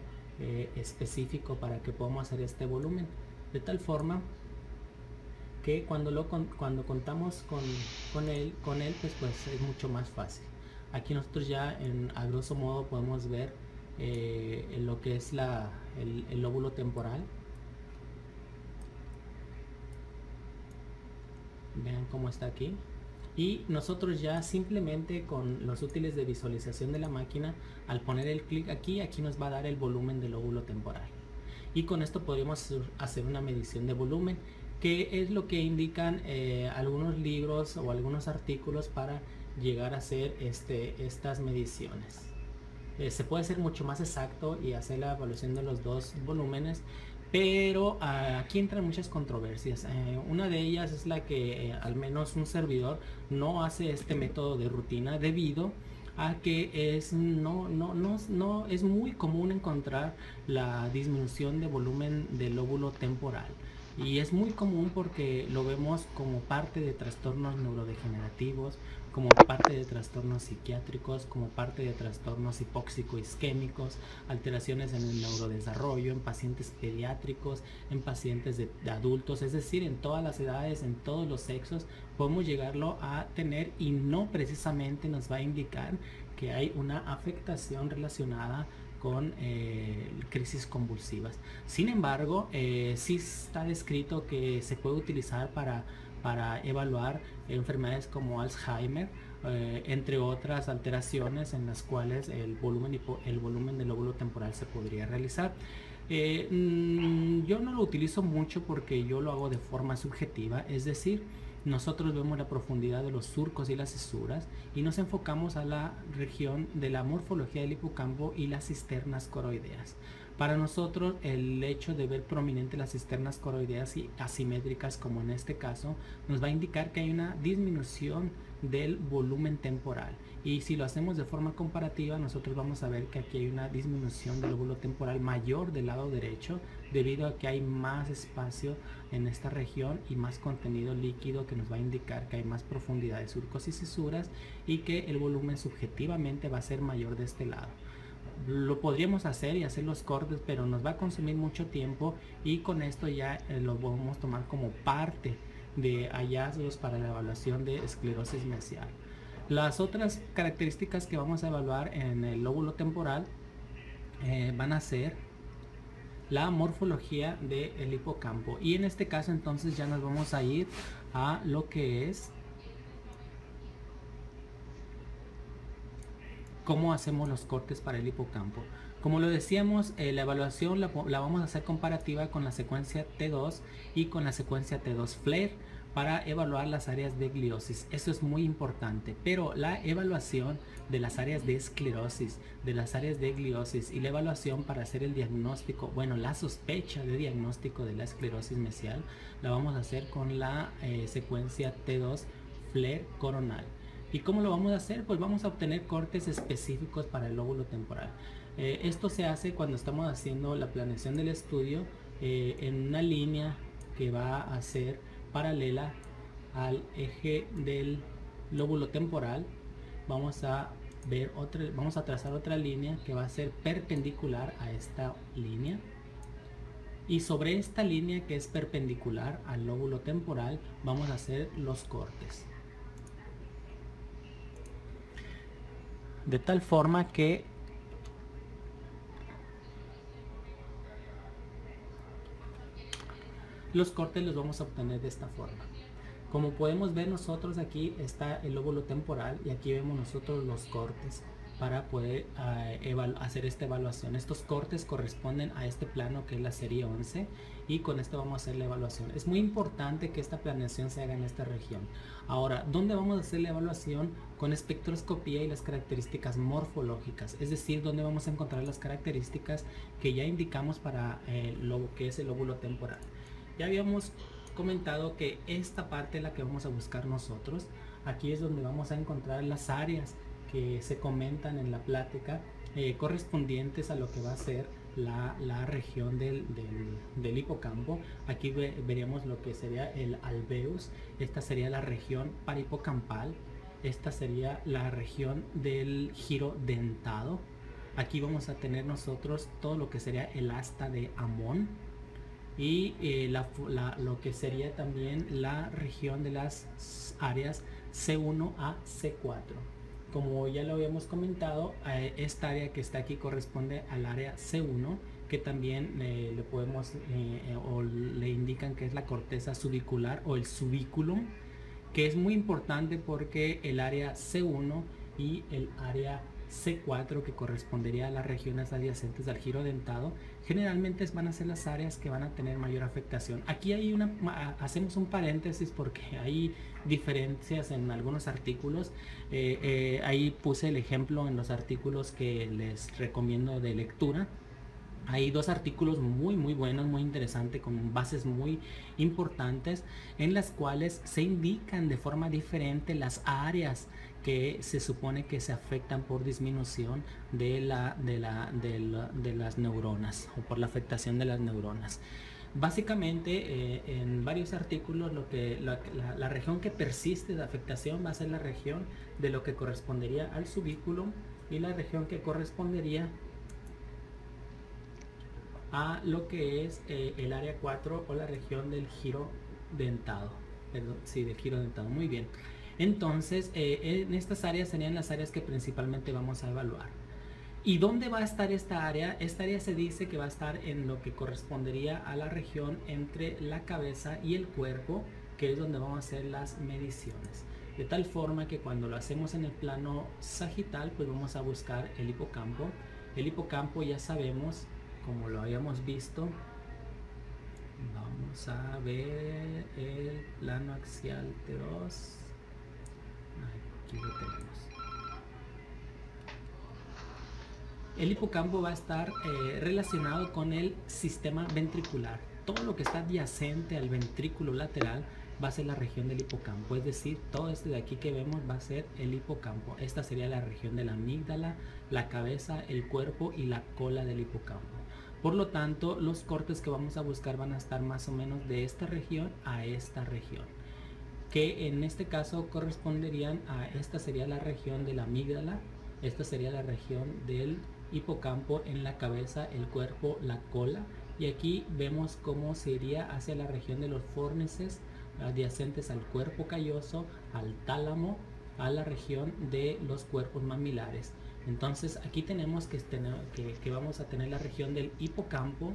específico para que podamos hacer este volumen, de tal forma que cuando contamos con él pues es mucho más fácil. Aquí nosotros ya a grosso modo podemos ver lo que es el lóbulo temporal. Vean cómo está aquí, y nosotros ya simplemente con los útiles de visualización de la máquina, al poner el clic aquí nos va a dar el volumen del lóbulo temporal, y con esto podríamos hacer una medición de volumen, que es lo que indican algunos libros o algunos artículos para llegar a hacer estas mediciones. Se puede hacer mucho más exacto y hacer la evaluación de los dos volúmenes, pero aquí entran muchas controversias. Una de ellas es la que al menos un servidor no hace este método de rutina, debido a que no es muy común encontrar la disminución de volumen del lóbulo temporal, y es muy común porque lo vemos como parte de trastornos neurodegenerativos, como parte de trastornos psiquiátricos, como parte de trastornos hipóxico-isquémicos, alteraciones en el neurodesarrollo, en pacientes pediátricos, en pacientes de adultos, es decir, en todas las edades, en todos los sexos, podemos llegarlo a tener, y no precisamente nos va a indicar que hay una afectación relacionada con crisis convulsivas. Sin embargo, sí está descrito que se puede utilizar para evaluar enfermedades como Alzheimer, entre otras alteraciones en las cuales el volumen del lóbulo temporal se podría realizar. Yo no lo utilizo mucho porque yo lo hago de forma subjetiva, es decir, nosotros vemos la profundidad de los surcos y las cisuras, y nos enfocamos a la región de la morfología del hipocampo y las cisternas coroideas. Para nosotros, el hecho de ver prominente las cisternas coroideas y asimétricas, como en este caso, nos va a indicar que hay una disminución del volumen temporal, y si lo hacemos de forma comparativa, nosotros vamos a ver que aquí hay una disminución del lóbulo temporal mayor del lado derecho, debido a que hay más espacio en esta región y más contenido líquido, que nos va a indicar que hay más profundidad de surcos y cisuras, y que el volumen subjetivamente va a ser mayor de este lado. Lo podríamos hacer y hacer los cortes, pero nos va a consumir mucho tiempo, y con esto ya lo podemos tomar como parte de hallazgos para la evaluación de esclerosis mesial. Las otras características que vamos a evaluar en el lóbulo temporal van a ser la morfología del hipocampo, y en este caso entonces ya nos vamos a ir a lo que es cómo hacemos los cortes para el hipocampo. Como lo decíamos, la evaluación la vamos a hacer comparativa con la secuencia T2 y con la secuencia T2 FLAIR para evaluar las áreas de gliosis. Eso es muy importante, pero la evaluación de las áreas de esclerosis, de las áreas de gliosis, y la evaluación para hacer el diagnóstico, bueno, la sospecha de diagnóstico de la esclerosis mesial, la vamos a hacer con la secuencia T2 FLAIR coronal. ¿Y cómo lo vamos a hacer? Pues vamos a obtener cortes específicos para el lóbulo temporal. Esto se hace cuando estamos haciendo la planeación del estudio en una línea que va a ser paralela al eje del lóbulo temporal. Vamos a trazar otra línea que va a ser perpendicular a esta línea, y sobre esta línea que es perpendicular al lóbulo temporal vamos a hacer los cortes. de tal forma que los cortes los vamos a obtener de esta forma. Como podemos ver nosotros, aquí está el lóbulo temporal y aquí vemos nosotros los cortes para poder hacer esta evaluación. Estos cortes corresponden a este plano que es la serie 11 y con esto vamos a hacer la evaluación. Es muy importante que esta planeación se haga en esta región. Ahora, ¿dónde vamos a hacer la evaluación? Con espectroscopía y las características morfológicas, es decir, donde vamos a encontrar las características que ya indicamos para lo que es el lóbulo temporal. Ya habíamos comentado que esta parte es la que vamos a buscar nosotros. Aquí es donde vamos a encontrar las áreas que se comentan en la plática correspondientes a lo que va a ser la región del hipocampo. Aquí veríamos lo que sería el alveus. Esta sería la región parihipocampal. Esta sería la región del giro dentado. Aquí vamos a tener nosotros todo lo que sería el asta de Amón y lo que sería también la región de las áreas C1 a C4. Como ya lo habíamos comentado, esta área que está aquí corresponde al área C1, que también le podemos o le indican que es la corteza subicular o el subiculum, que es muy importante porque el área C1 y el área C4, que correspondería a las regiones adyacentes al giro dentado, generalmente van a ser las áreas que van a tener mayor afectación. Aquí hay hacemos un paréntesis porque hay diferencias en algunos artículos. Ahí puse el ejemplo en los artículos que les recomiendo de lectura. Hay dos artículos muy buenos, muy interesantes, con bases muy importantes, en las cuales se indican de forma diferente las áreas que se supone que se afectan por disminución de las neuronas o por la afectación de las neuronas. Básicamente en varios artículos la región que persiste de afectación va a ser la región de lo que correspondería al subículo y la región que correspondería a lo que es el área 4 o la región del giro dentado. Perdón, sí, del giro dentado. Muy bien. Entonces, en estas áreas serían las áreas que principalmente vamos a evaluar. ¿Y dónde va a estar esta área? Esta área se dice que va a estar en lo que correspondería a la región entre la cabeza y el cuerpo, que es donde vamos a hacer las mediciones. De tal forma que cuando lo hacemos en el plano sagital, pues vamos a buscar el hipocampo. El hipocampo ya sabemos, como lo habíamos visto, vamos a ver el plano axial T2. Aquí lo tenemos. El hipocampo va a estar relacionado con el sistema ventricular. Todo lo que está adyacente al ventrículo lateral va a ser la región del hipocampo. Es decir, todo esto de aquí que vemos va a ser el hipocampo. Esta sería la región de la amígdala, la cabeza, el cuerpo y la cola del hipocampo. Por lo tanto, los cortes que vamos a buscar van a estar más o menos de esta región a esta región, que en este caso corresponderían a esta sería la región de la amígdala, esta sería la región del hipocampo en la cabeza, el cuerpo, la cola, y aquí vemos cómo se iría hacia la región de los fórnices adyacentes al cuerpo calloso, al tálamo, a la región de los cuerpos mamilares. Entonces aquí tenemos que vamos a tener la región del hipocampo,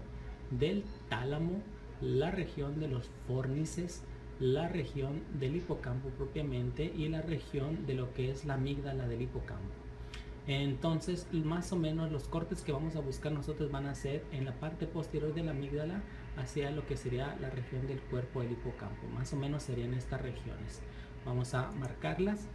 del tálamo, la región de los fórnices, la región del hipocampo propiamente y la región de lo que es la amígdala del hipocampo. Entonces más o menos los cortes que vamos a buscar nosotros van a ser en la parte posterior de la amígdala hacia lo que sería la región del cuerpo del hipocampo. Más o menos serían estas regiones. Vamos a marcarlas.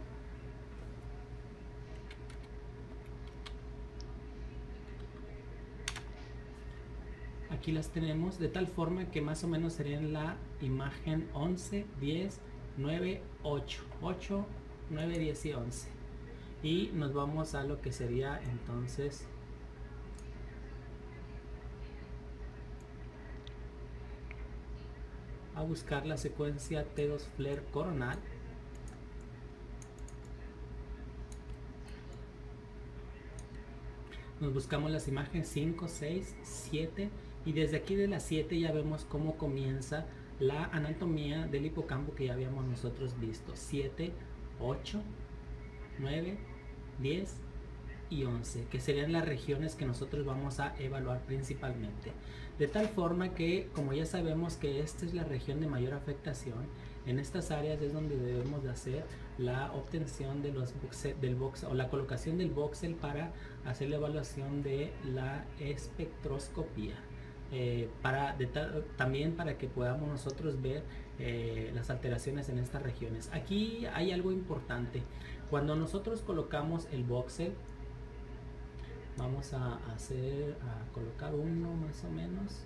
Aquí las tenemos de tal forma que más o menos serían la imagen 11, 10, 9, 8, 8, 9, 10 y 11. Y nos vamos a lo que sería entonces a buscar la secuencia T2 FLAIR coronal. Nos buscamos las imágenes 5, 6, 7 y desde aquí de las 7 ya vemos cómo comienza la anatomía del hipocampo que ya habíamos nosotros visto. 7, 8, 9, 10 y 11, que serían las regiones que nosotros vamos a evaluar principalmente. De tal forma que, como ya sabemos que esta es la región de mayor afectación, en estas áreas es donde debemos de hacer la obtención de los del voxel, o la colocación del voxel para hacer la evaluación de la espectroscopía. También para que podamos nosotros ver las alteraciones en estas regiones. Aquí hay algo importante. Cuando nosotros colocamos el voxel, vamos a colocar uno más o menos.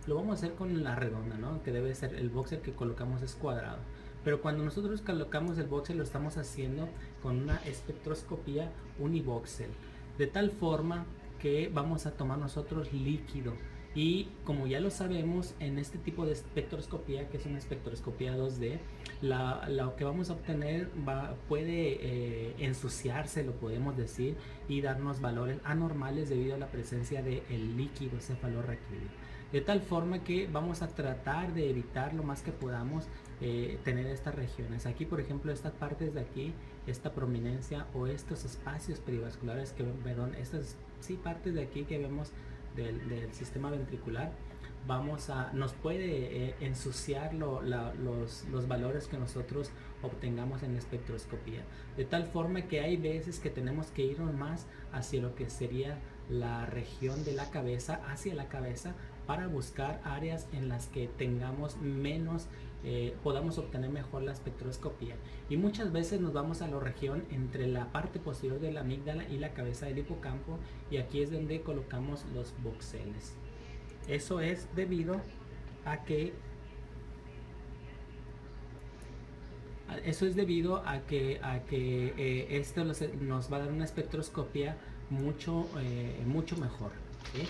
Lo vamos a hacer con la redonda, ¿no? Que debe ser, el voxel que colocamos es cuadrado. Pero cuando nosotros colocamos el voxel lo estamos haciendo con una espectroscopía univoxel. De tal forma que vamos a tomar nosotros líquido. Y como ya lo sabemos, en este tipo de espectroscopía, que es una espectroscopía 2D, lo que vamos a obtener puede ensuciarse, lo podemos decir, y darnos valores anormales debido a la presencia del líquido cefalorraquídeo. De tal forma que vamos a tratar de evitar lo más que podamos tener estas regiones. Aquí, por ejemplo, estas partes de aquí, esta prominencia o estos espacios perivasculares que, perdón, estas partes de aquí que vemos del sistema ventricular, nos puede ensuciar los valores que nosotros obtengamos en la espectroscopía. De tal forma que hay veces que tenemos que irnos más hacia lo que sería la región de la cabeza, hacia la cabeza, para buscar áreas en las que tengamos menos, podamos obtener mejor la espectroscopía. Y muchas veces nos vamos a la región entre la parte posterior de la amígdala y la cabeza del hipocampo, y aquí es donde colocamos los voxeles. Eso es debido a que esto nos va a dar una espectroscopía mucho mejor, ¿sí?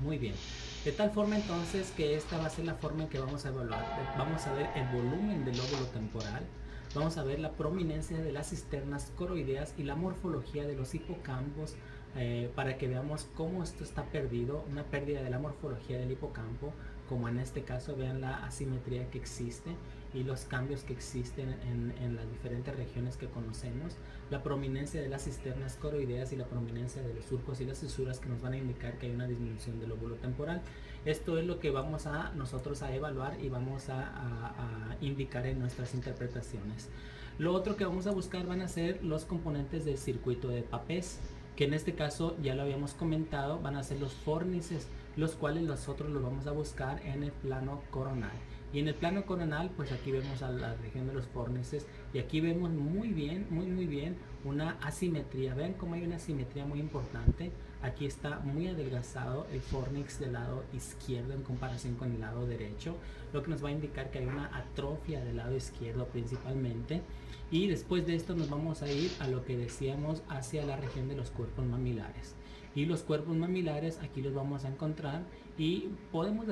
Muy bien. De tal forma entonces que esta va a ser la forma en que vamos a evaluar. Vamos a ver el volumen del lóbulo temporal, vamos a ver la prominencia de las cisternas coroideas y la morfología de los hipocampos, para que veamos cómo esto está perdido, una pérdida de la morfología del hipocampo, como en este caso vean la asimetría que existe y los cambios que existen en las diferentes regiones que conocemos, la prominencia de las cisternas coroideas y la prominencia de los surcos y las fisuras, que nos van a indicar que hay una disminución del lóbulo temporal. Esto es lo que vamos nosotros a evaluar y vamos a indicar en nuestras interpretaciones. Lo otro que vamos a buscar van a ser los componentes del circuito de Papez, que en este caso ya lo habíamos comentado, van a ser los fórnices, los cuales nosotros los vamos a buscar en el plano coronal. Y en el plano coronal, pues aquí vemos a la región de los fórnices, y aquí vemos muy bien una asimetría. Vean cómo hay una asimetría muy importante. Aquí está muy adelgazado el fórnix del lado izquierdo en comparación con el lado derecho, lo que nos va a indicar que hay una atrofia del lado izquierdo principalmente. Y después de esto nos vamos a ir a lo que decíamos, hacia la región de los cuerpos mamilares. Y los cuerpos mamilares aquí los vamos a encontrar, y podríamos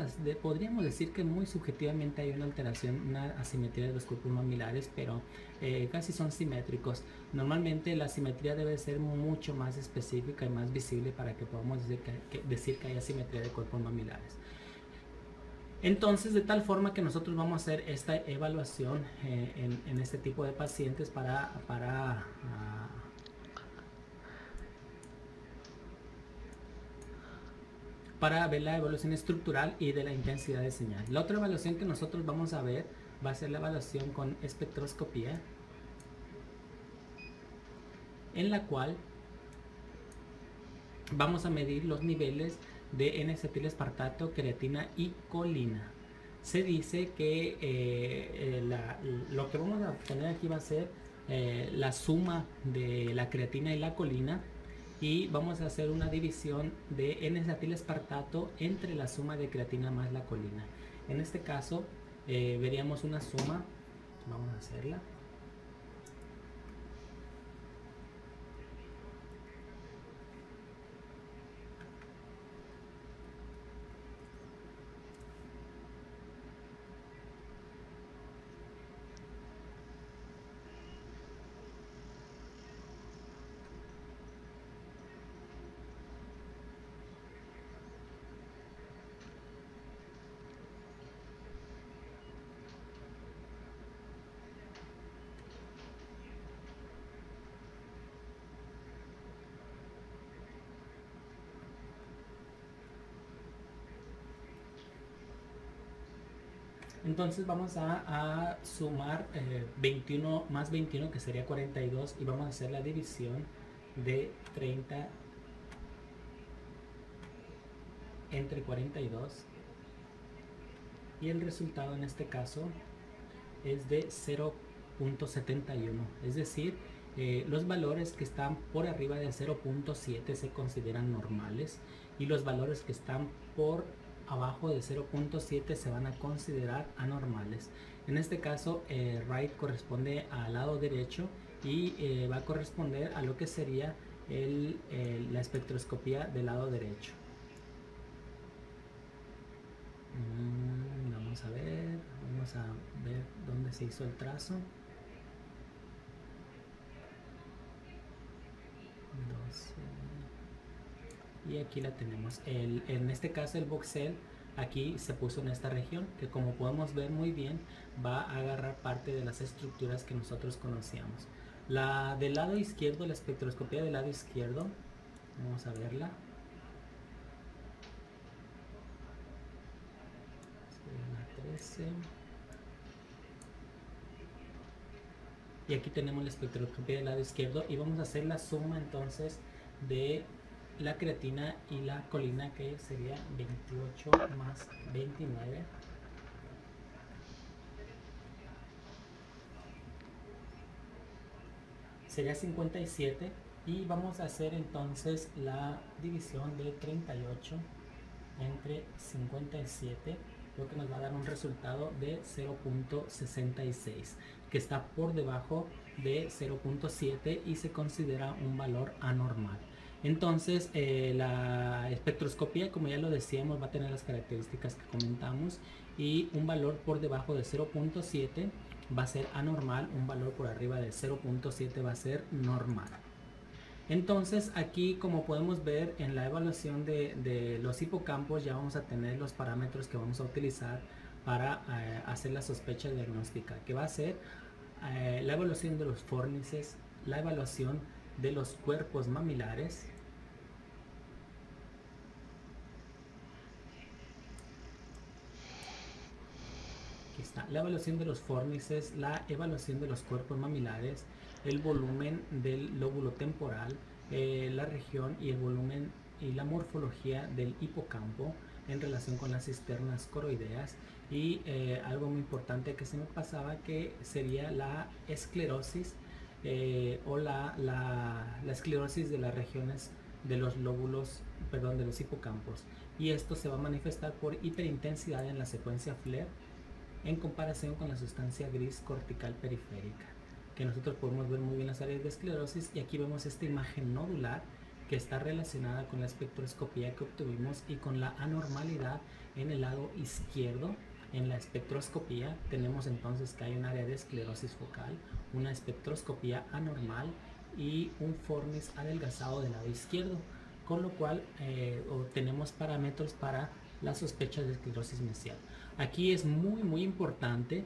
decir que muy subjetivamente hay una alteración, una asimetría de los cuerpos mamilares, pero casi son simétricos. Normalmente la simetría debe ser mucho más específica y más visible para que podamos decir que hay asimetría de cuerpos mamilares. Entonces, de tal forma que nosotros vamos a hacer esta evaluación en este tipo de pacientes para ver la evaluación estructural y de la intensidad de señal. La otra evaluación que nosotros vamos a ver va a ser la evaluación con espectroscopía, en la cual vamos a medir los niveles de N-acetilespartato, creatina y colina. Se dice que lo que vamos a obtener aquí va a ser la suma de la creatina y la colina, y vamos a hacer una división de N-acetilespartato entre la suma de creatina más la colina. En este caso veríamos una suma, vamos a hacerla. Entonces vamos a sumar 21 más 21, que sería 42, y vamos a hacer la división de 30 entre 42, y el resultado en este caso es de 0.71, es decir, los valores que están por arriba de 0.7 se consideran normales, y los valores que están por abajo de 0.7 se van a considerar anormales. En este caso, right corresponde al lado derecho, y va a corresponder a lo que sería la espectroscopía del lado derecho. Vamos a ver dónde se hizo el trazo. 12. Y aquí la tenemos. En este caso el voxel aquí se puso en esta región, que como podemos ver muy bien va a agarrar parte de las estructuras que nosotros conocíamos. La del lado izquierdo, la espectroscopía del lado izquierdo, vamos a verla. La 13. Y aquí tenemos la espectroscopía del lado izquierdo, y vamos a hacer la suma entonces de la creatina y la colina, que sería 28 más 29. Sería 57, y vamos a hacer entonces la división de 38 entre 57, lo que nos va a dar un resultado de 0.66, que está por debajo de 0.7 y se considera un valor anormal. Entonces la espectroscopía, como ya lo decíamos, va a tener las características que comentamos, y un valor por debajo de 0.7 va a ser anormal, un valor por arriba de 0.7 va a ser normal. Entonces aquí, como podemos ver en la evaluación de los hipocampos, ya vamos a tener los parámetros que vamos a utilizar para hacer la sospecha diagnóstica, que va a ser la evaluación de los fórnices, la evaluación de los cuerpos mamilares, aquí está, la evaluación de los fórnices, la evaluación de los cuerpos mamilares, el volumen del lóbulo temporal, la región y el volumen y la morfología del hipocampo en relación con las cisternas coroideas, y algo muy importante que se me pasaba, que sería la esclerosis o la esclerosis de las regiones de los lóbulos, perdón, de los hipocampos, y esto se va a manifestar por hiperintensidad en la secuencia FLAIR en comparación con la sustancia gris cortical periférica, que nosotros podemos ver muy bien las áreas de esclerosis, y aquí vemos esta imagen nodular que está relacionada con la espectroscopía que obtuvimos, y con la anormalidad en el lado izquierdo. En la espectroscopía tenemos entonces que hay un área de esclerosis focal, una espectroscopía anormal y un fornis adelgazado del lado izquierdo, con lo cual obtenemos parámetros para la sospecha de esclerosis mesial. Aquí es muy importante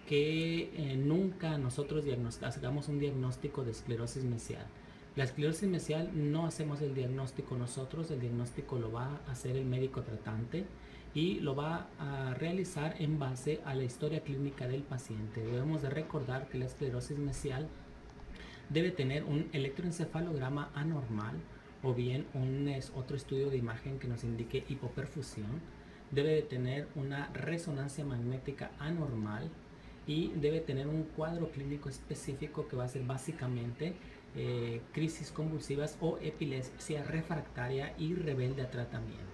que nunca nosotros hagamos un diagnóstico de esclerosis mesial. La esclerosis mesial no hacemos el diagnóstico nosotros, el diagnóstico lo va a hacer el médico tratante, y lo va a realizar en base a la historia clínica del paciente. Debemos de recordar que la esclerosis mesial debe tener un electroencefalograma anormal, o bien otro estudio de imagen que nos indique hipoperfusión. Debe de tener una resonancia magnética anormal, y debe tener un cuadro clínico específico que va a ser básicamente crisis convulsivas o epilepsia refractaria y rebelde a tratamiento.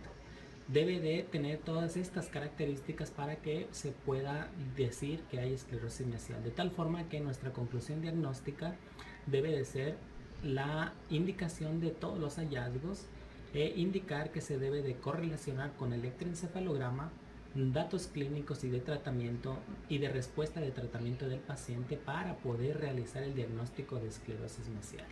Debe de tener todas estas características para que se pueda decir que hay esclerosis mesial, de tal forma que nuestra conclusión diagnóstica debe de ser la indicación de todos los hallazgos, e indicar que se debe de correlacionar con el electroencefalograma datos clínicos y de tratamiento y de respuesta de tratamiento del paciente para poder realizar el diagnóstico de esclerosis mesial.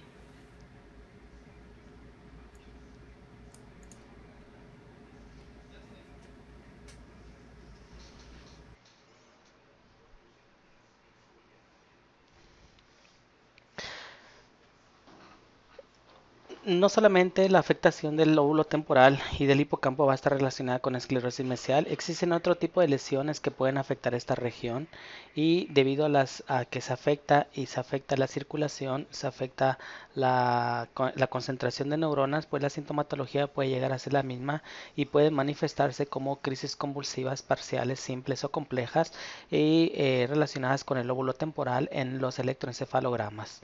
No solamente la afectación del lóbulo temporal y del hipocampo va a estar relacionada con esclerosis mesial, existen otro tipo de lesiones que pueden afectar esta región y debido a que se afecta la circulación, se afecta la concentración de neuronas, pues la sintomatología puede llegar a ser la misma y puede manifestarse como crisis convulsivas parciales, simples o complejas y relacionadas con el lóbulo temporal en los electroencefalogramas.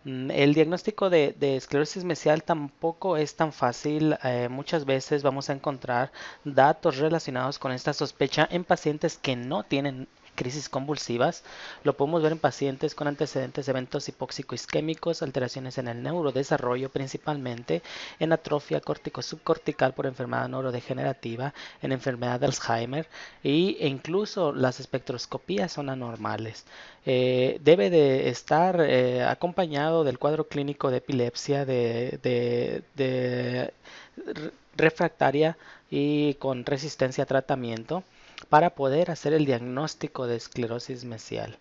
El diagnóstico de esclerosis mesial tampoco es tan fácil. Muchas veces vamos a encontrar datos relacionados con esta sospecha en pacientes que no tienen crisis convulsivas. Lo podemos ver en pacientes con antecedentes de eventos hipóxico-isquémicos, alteraciones en el neurodesarrollo principalmente, en atrofia córtico-subcortical por enfermedad neurodegenerativa, en enfermedad de Alzheimer e incluso las espectroscopías son anormales. Debe de estar acompañado del cuadro clínico de epilepsia de refractaria y con resistencia a tratamiento para poder hacer el diagnóstico de esclerosis mesial.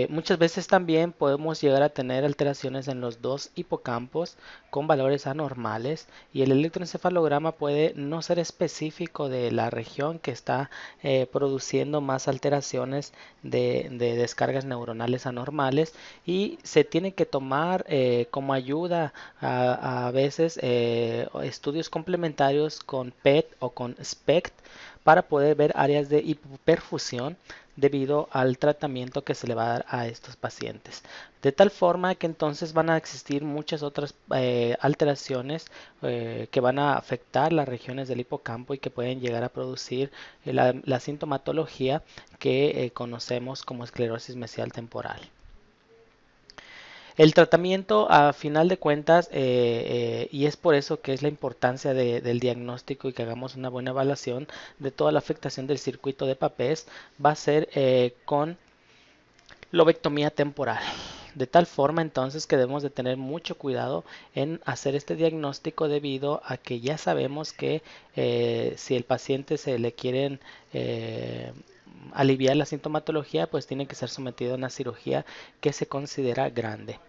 Muchas veces también podemos llegar a tener alteraciones en los dos hipocampos con valores anormales y el electroencefalograma puede no ser específico de la región que está produciendo más alteraciones de descargas neuronales anormales y se tiene que tomar como ayuda a veces estudios complementarios con PET o con SPECT para poder ver áreas de hipoperfusión debido al tratamiento que se le va a dar a estos pacientes. De tal forma que entonces van a existir muchas otras alteraciones que van a afectar las regiones del hipocampo y que pueden llegar a producir la sintomatología que conocemos como esclerosis mesial temporal. El tratamiento, a final de cuentas, y es por eso que es la importancia del diagnóstico y que hagamos una buena evaluación de toda la afectación del circuito de Papez, va a ser con lobectomía temporal. De tal forma entonces que debemos de tener mucho cuidado en hacer este diagnóstico debido a que ya sabemos que si el paciente se le quieren aliviar la sintomatología, pues tiene que ser sometido a una cirugía que se considera grande.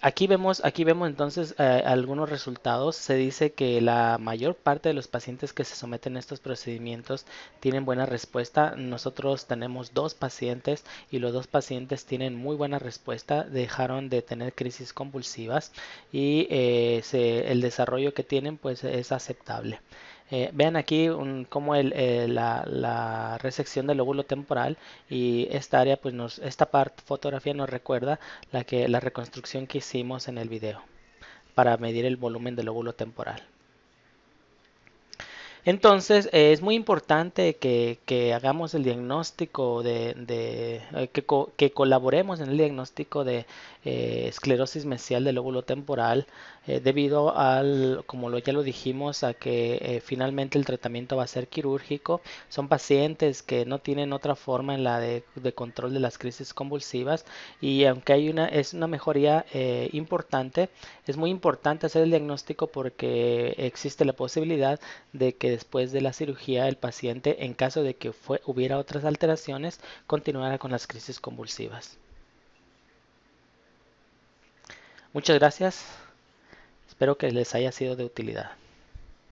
Aquí vemos entonces algunos resultados. Se dice que la mayor parte de los pacientes que se someten a estos procedimientos tienen buena respuesta. Nosotros tenemos 2 pacientes y los 2 pacientes tienen muy buena respuesta. Dejaron de tener crisis convulsivas y el desarrollo que tienen pues es aceptable. Vean aquí cómo la resección del lóbulo temporal y esta área, pues esta fotografía nos recuerda la reconstrucción que hicimos en el video para medir el volumen del lóbulo temporal. Entonces, es muy importante que hagamos el diagnóstico que colaboremos en el diagnóstico de esclerosis mesial del lóbulo temporal debido como ya lo dijimos, a que finalmente el tratamiento va a ser quirúrgico. Son pacientes que no tienen otra forma en la de control de las crisis convulsivas y aunque es una mejoría importante, es muy importante hacer el diagnóstico porque existe la posibilidad de que después de la cirugía el paciente, en caso de que hubiera otras alteraciones, continuara con las crisis convulsivas. Muchas gracias. Espero que les haya sido de utilidad.